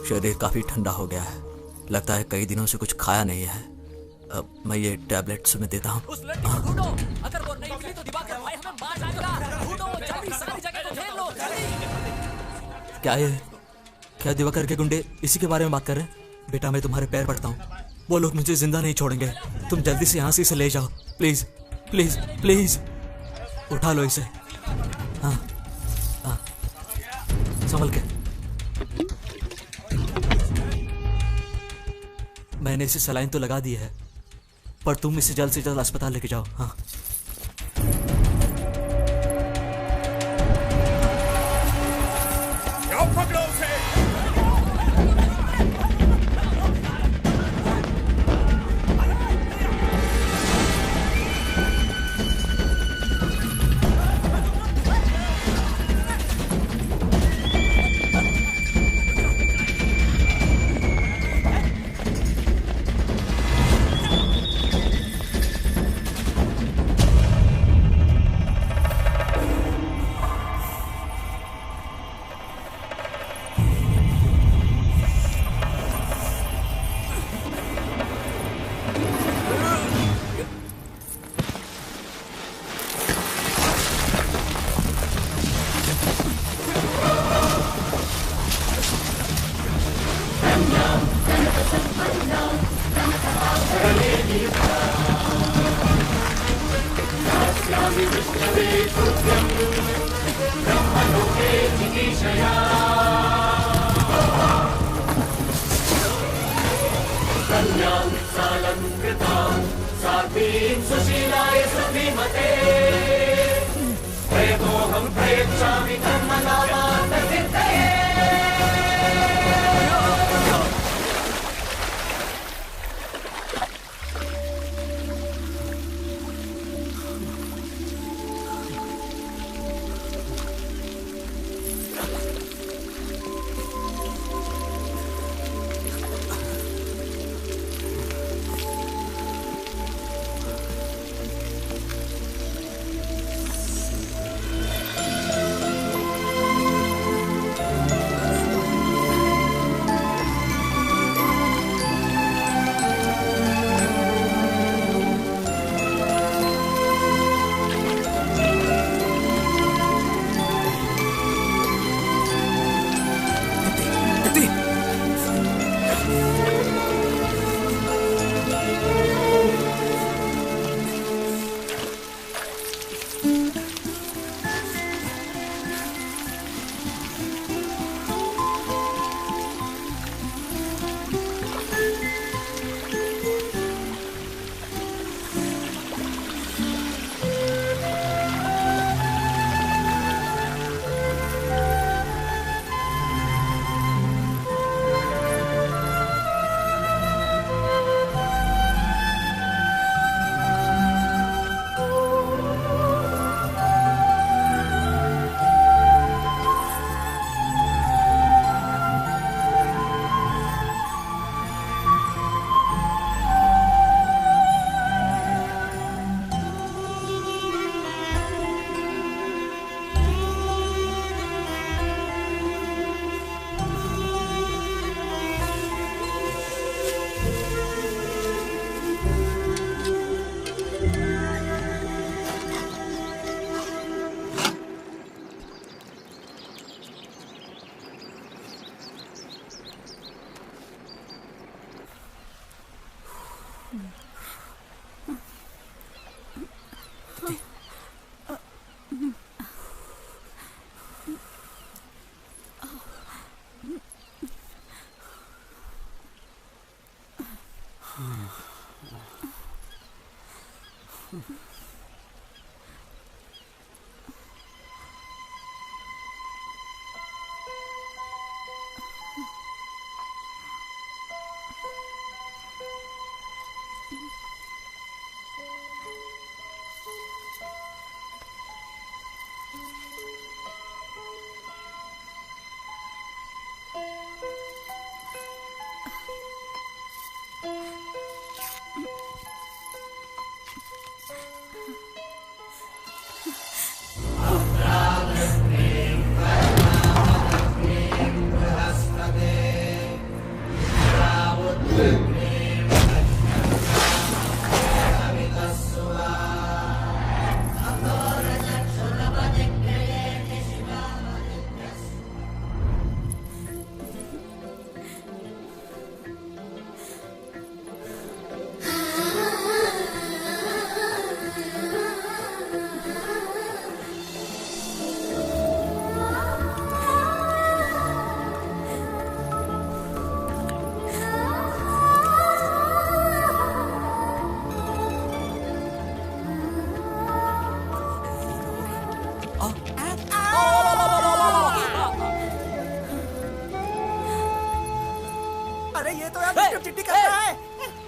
J: शरीर काफी ठंडा हो गया है, लगता है कई दिनों से कुछ खाया नहीं है। अब मैं ये टैबलेट तुम्हें देता हूँ।
D: अगर वो नहीं मिली तो दिवाकर भाई हमें मार जाएगा। ढूंढो जल्दी, सारी जगह को घेर लो जल्दी।
J: क्या दिवाकर के गुंडे इसी के बारे में बात कर रहे हैं? बेटा मैं तुम्हारे पैर पड़ता हूँ, वो लोग मुझे जिंदा नहीं छोड़ेंगे। तुम जल्दी से यहाँ से इसे ले जाओ, प्लीज प्लीज प्लीज। उठा लो इसे। हाँ हाँ, संभल के। मैंने इसे सलाइन तो लगा दी है, पर तुम इसे जल्द से जल्द अस्पताल लेके जाओ। हाँ
E: पकड़ो उसे।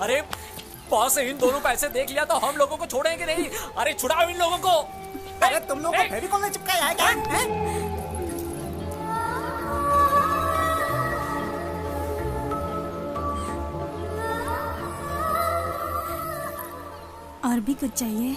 J: अरे बॉस से इन दोनों को ऐसे देख लिया तो हम लोगों को छोड़ेंगे नहीं। अरे छुड़ाओ इन लोगों को।
O: अरे तुम लोग को फेविकॉल ने चिपकाया है क्या?
V: और भी कुछ चाहिए?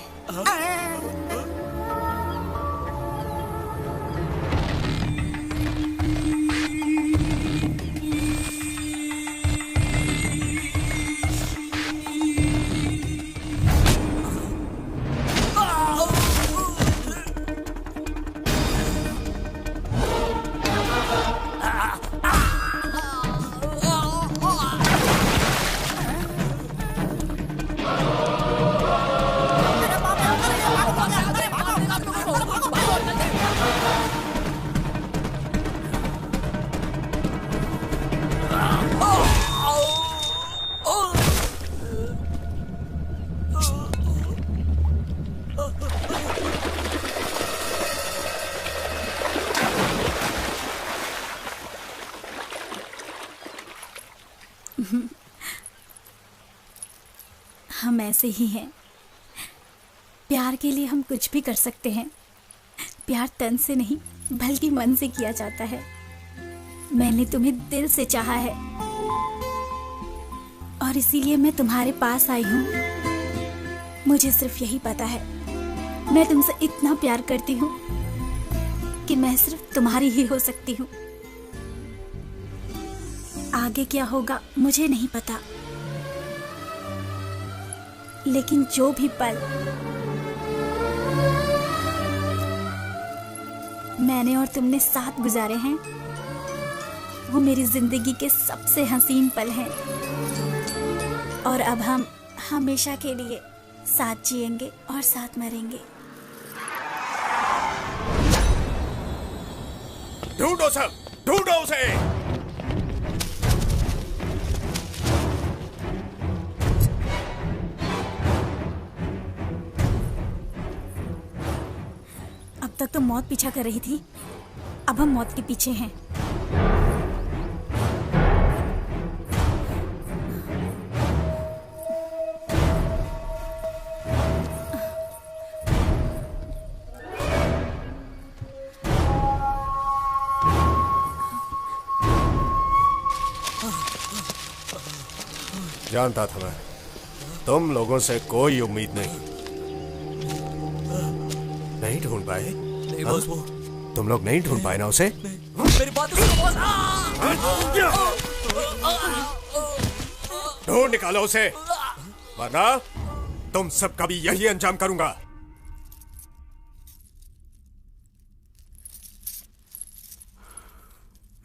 V: हम ऐसे ही हैं। प्यार के लिए हम कुछ भी कर सकते हैं। प्यार तन से नहीं बल्कि मन से किया जाता है। मैंने तुम्हें दिल से चाहा है और इसीलिए मैं तुम्हारे पास आई हूँ। मुझे सिर्फ यही पता है, मैं तुमसे इतना प्यार करती हूँ कि मैं सिर्फ तुम्हारी ही हो सकती हूँ। आगे क्या होगा मुझे नहीं पता, लेकिन जो भी पल मैंने और तुमने साथ गुजारे हैं वो मेरी जिंदगी के सबसे हसीन पल हैं। और अब हम हमेशा के लिए साथ जिएंगे और साथ मरेंगे।
E: ढूंढो सब, ढूंढो उसे।
V: अब तक तो मौत पीछा कर रही थी, अब हम मौत के पीछे हैं।
E: जानता था मैं, तुम लोगों से कोई उम्मीद नहीं। नहीं ढूंढ पाए?
J: नहीं बॉस, वो
E: तुम लोग नहीं ढूंढ पाए ना उसे?
J: मेरी बात सुनो बॉस।
E: ढूंढ निकालो उसे, वरना तुम सबका भी यही अंजाम करूंगा।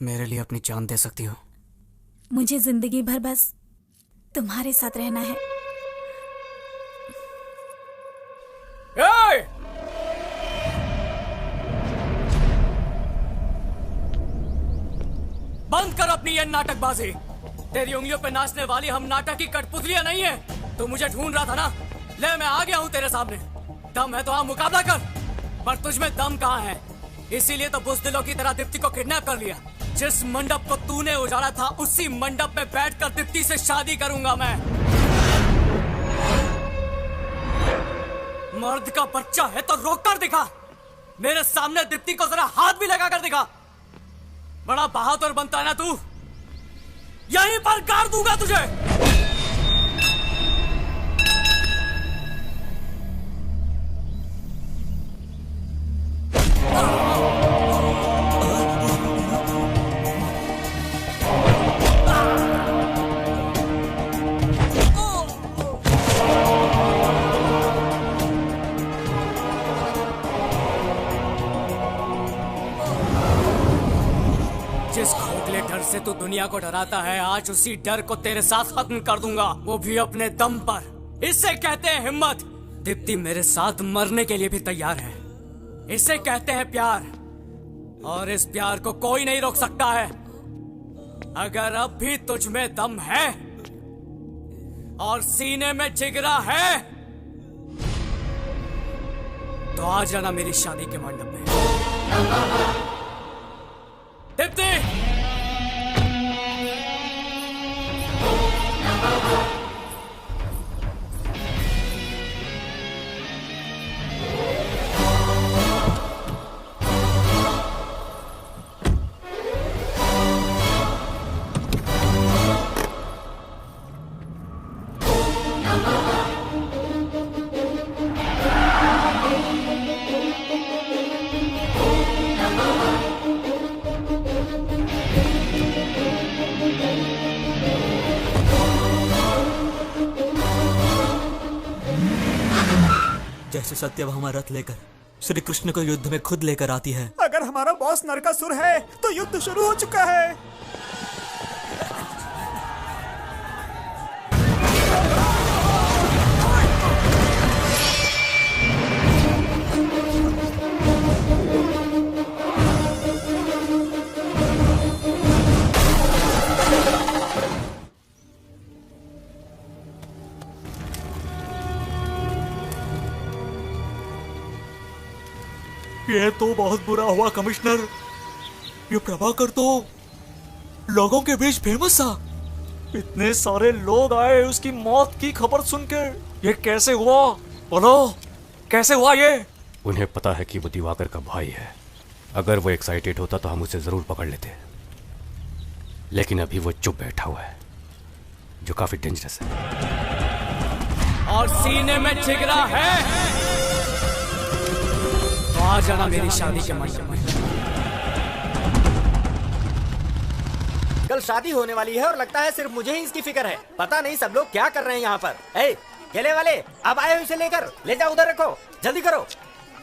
B: मेरे लिए अपनी जान दे सकती हो?
V: मुझे जिंदगी भर बस तुम्हारे साथ रहना है।
K: बंद कर अपनी ये नाटकबाजी। तेरी उंगलियों पे नाचने वाली हम नाटक की कठपुतलियां नहीं है। तू मुझे ढूंढ रहा था ना, ले मैं आ गया हूँ तेरे सामने। दम है तो हाँ मुकाबला कर, पर तुझमें दम कहाँ है? इसीलिए तो बुज़दिलों की तरह दीप्ति को किडनैप कर लिया। जिस मंडप को तूने उजाड़ा था उसी मंडप में बैठकर दीप्ति से शादी करूंगा मैं। मर्द का बच्चा है तो रोक कर दिखा। मेरे सामने दीप्ति को जरा हाथ भी लगा कर दिखा। बड़ा बहादुर बनता है ना तू, यहीं पर गाड़ दूंगा तुझे। जिस खोखले डर से तू दुनिया को डराता है, आज उसी डर को तेरे साथ खत्म कर दूंगा, वो भी अपने दम पर। इसे कहते हैं हिम्मत। दीप्ति मेरे साथ मरने के लिए भी तैयार है। इसे कहते हैं प्यार, और इस प्यार को कोई नहीं रोक सकता है। अगर अब भी तुझ में दम है और सीने में जिगरा है तो आ जाना मेरी शादी के मंडप में। दीप्ति!
J: जैसे सत्यभामा रथ लेकर श्री कृष्ण को युद्ध में खुद लेकर आती है।
O: अगर हमारा बॉस नरकासुर है तो युद्ध शुरू हो चुका है।
J: ये तो बहुत बुरा हुआ कमिश्नर। ये प्रभाकर तो लोगों के बीच फेमस था, इतने सारे लोग आए उसकी मौत की खबर सुनकर। ये कैसे हुआ? बोलो, कैसे हुआ ये?
H: उन्हें पता है कि वो दिवाकर का भाई है। अगर वो एक्साइटेड होता तो हम उसे जरूर पकड़ लेते, लेकिन अभी वो चुप बैठा हुआ है, जो काफी डेंजरस है।
K: और सीने में जिगरा है तो आ जाना मेरी शादी के मंडप में।
P: कल शादी होने वाली है और लगता है सिर्फ मुझे ही इसकी फिक्र है। पता नहीं सब लोग क्या कर रहे हैं यहाँ पर। ए, केले वाले, अब आए हो इसे लेकर, ले जाओ उधर रखो, जल्दी करो।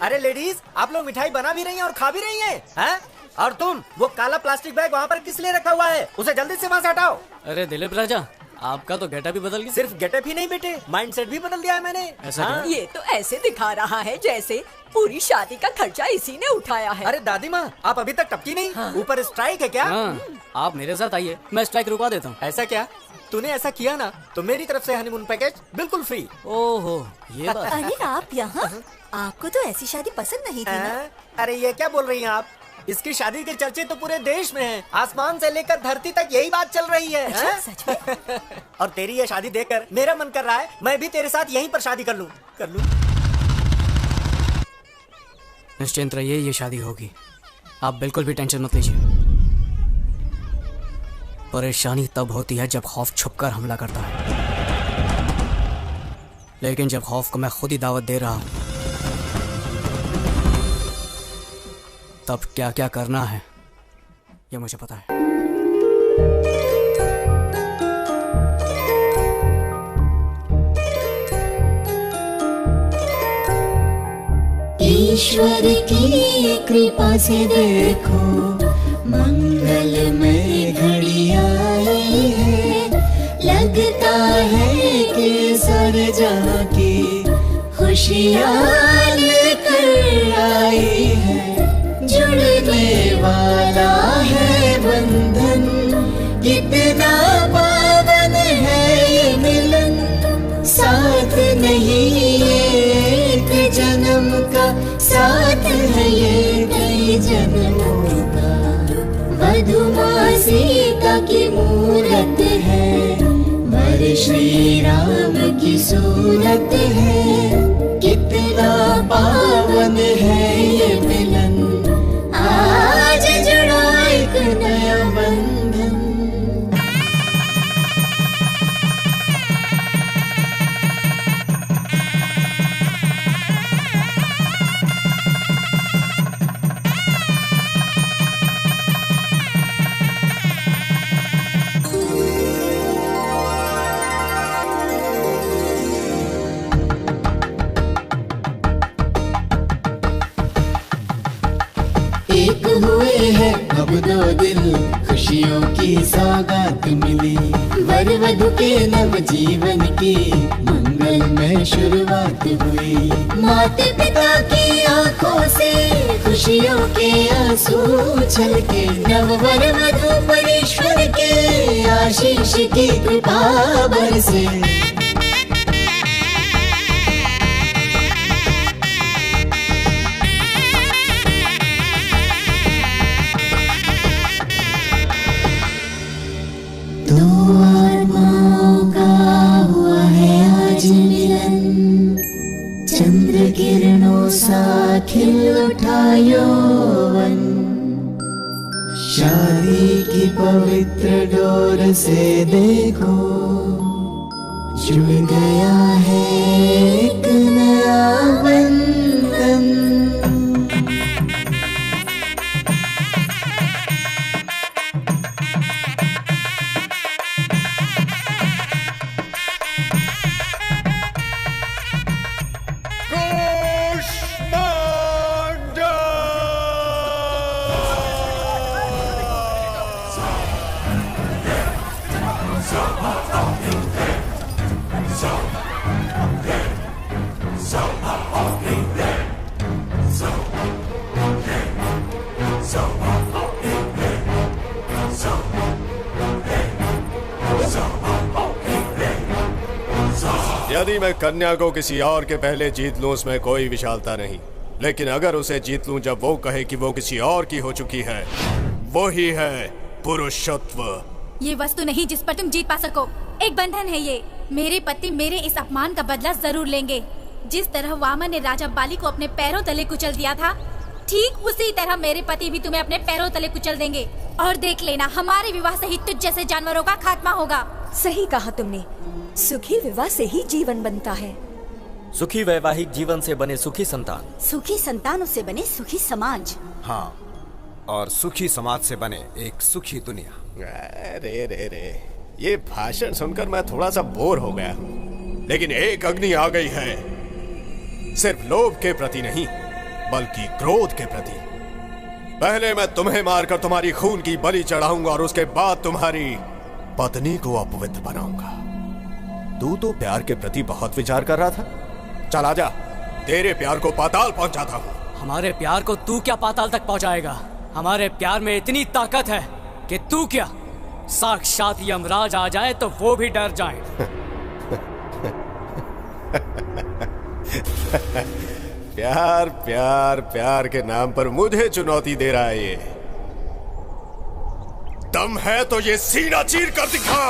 P: अरे लेडीज, आप लोग मिठाई बना भी रही हैं और खा भी रही हैं, हैं? और तुम वो काला प्लास्टिक बैग वहाँ पर किस लिए रखा हुआ है? उसे जल्दी से वहाँ से हटाओ।
K: अरे दिलीप राजा, आपका तो गेटअप भी बदल गया।
P: सिर्फ गेटअप ही नहीं बेटे, माइंडसेट भी बदल दिया है मैंने।
K: ऐसा
P: हाँ?
M: ये तो ऐसे दिखा रहा है जैसे पूरी शादी का खर्चा इसी ने उठाया है।
P: अरे दादी माँ, आप अभी तक टपकी नहीं। हाँ। ऊपर स्ट्राइक है क्या?
K: हाँ, आप मेरे साथ आइए, मैं स्ट्राइक रुकवा देता हूँ।
P: ऐसा क्या? तूने ऐसा किया ना तो मेरी तरफ से हनीमून पैकेज बिल्कुल फ्री।
K: ओहो, ये बात।
N: अरे आप यहाँ? आपको तो ऐसी शादी पसंद नहीं थी ना?
P: अरे ये क्या बोल रही हैं आप? इसकी शादी के चर्चे तो पूरे देश में हैं। आसमान से लेकर धरती तक यही बात चल रही है।
N: अच्छा, सच में?
P: और तेरी ये शादी देखकर मेरा मन कर रहा है मैं भी तेरे साथ यहीं पर शादी कर लूं।
K: निश्चिंत रहिए, ये शादी होगी। आप बिल्कुल भी टेंशन मत लीजिए। परेशानी तब होती है जब खौफ छुपकर हमला करता है, लेकिन जब खौफ को मैं खुद ही दावत दे रहा हूं, तब क्या क्या करना है ये मुझे पता है।
T: ईश्वर की कृपा से देखो मंगल में घड़ी आई है। लगता है कि सारे जहां की खुशियां लेकर आई है। जुड़ने वाला है बंधन, कितना पावन है ये मिलन। साथ नहीं एक जन्म का, साथ है ये कई जन्मों का। वधुमा सीता की मूरत है, वर श्री राम की सूरत है। कितना पावन है ये मिलन, आज जुड़ा एक नया बंधन। एक हुए हैं अब दो दिल, खुशियों की सौगात मिली। वर वधु के नव जीवन की मंगल में शुरुआत हुई। माता पिता की आंखों से खुशियों के आंसू छलके। नव वर वधु परमेश्वर के आशीष की कृपा बरसे। दो आत्माओं का हुआ है आज मिलन। चंद्र किरणों सा खिल उठा यौवन। शादी की पवित्र डोर से देखो जुड़ गया है एक नया बंधन।
E: यदि मैं कन्या को किसी और के पहले जीत लूं उसमें कोई विशालता नहीं, लेकिन अगर उसे जीत लूं जब वो कहे कि वो किसी और की हो चुकी है, वो ही है पुरुषत्व।
V: ये वस्तु नहीं जिस पर तुम जीत पा सको। एक बंधन है ये। मेरे पति मेरे इस अपमान का बदला जरूर लेंगे। जिस तरह वामन ने राजा बाली को अपने पैरों तले कुचल दिया था, ठीक उसी तरह मेरे पति भी तुम्हें अपने पैरों तले कुचल देंगे। और देख लेना, हमारे विवाह से ही तुझ जैसे जानवरों का खात्मा होगा।
N: सही कहा तुमने। सुखी विवाह से ही जीवन बनता है।
R: सुखी वैवाहिक जीवन से बने सुखी संतान,
N: सुखी संतानों से बने सुखी समाज।
L: हाँ, और सुखी समाज से बने एक सुखी दुनिया।
E: रे रे रे, ये भाषण सुनकर मैं थोड़ा सा बोर हो गया हूँ। लेकिन एक अग्नि आ गई है, सिर्फ लोभ के प्रति नहीं बल्कि क्रोध के प्रति। पहले मैं तुम्हें मारकर तुम्हारी खून की बलि चढ़ाऊंगा और उसके बाद तुम्हारी पत्नी को अपवित्र बनाऊंगा। तू तो प्यार के प्रति बहुत विचार कर रहा था। चल आजा, तेरे प्यार को पाताल पहुंचाता हूँ।
K: हमारे प्यार को तू क्या पाताल तक पहुंचाएगा? हमारे प्यार में इतनी ताकत है कि तू क्या, साक्षात यमराज आ जाए तो वो भी डर जाए।
E: प्यार प्यार प्यार के नाम पर मुझे चुनौती दे रहा है ये। दम है तो ये सीना चीर कर दिखा।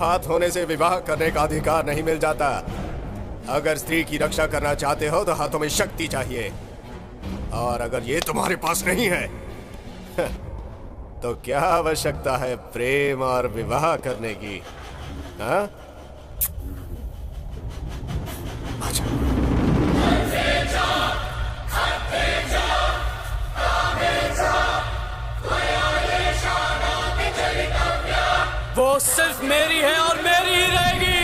E: हाथ होने से विवाह करने का अधिकार नहीं मिल जाता। अगर स्त्री की रक्षा करना चाहते हो तो हाथों में शक्ति चाहिए, और अगर ये तुम्हारे पास नहीं है तो क्या आवश्यकता है प्रेम और विवाह करने की? हाँ?
J: वो सिर्फ मेरी है और मेरी ही रहेगी।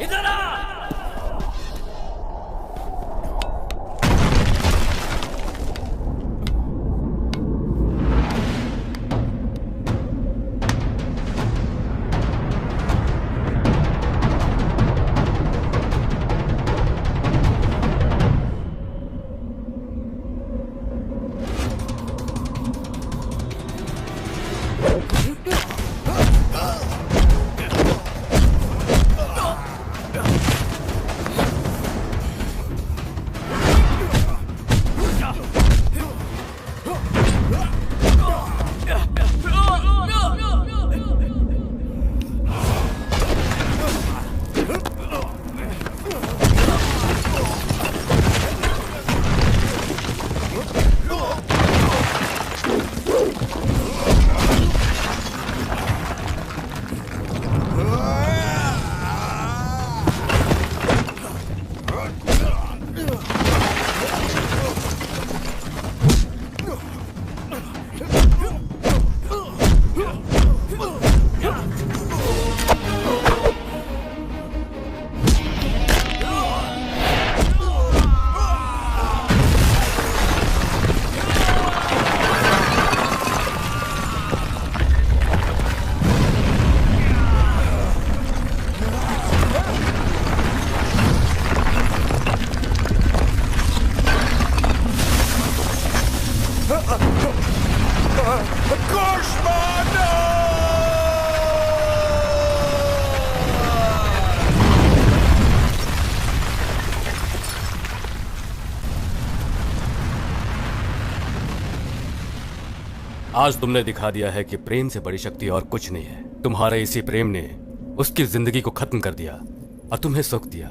J: इधर आ।
H: आज तुमने दिखा दिया है कि प्रेम से बड़ी शक्ति और कुछ नहीं है। तुम्हारे इसी प्रेम ने उसकी जिंदगी को खत्म कर दिया और तुम्हें सुख दिया।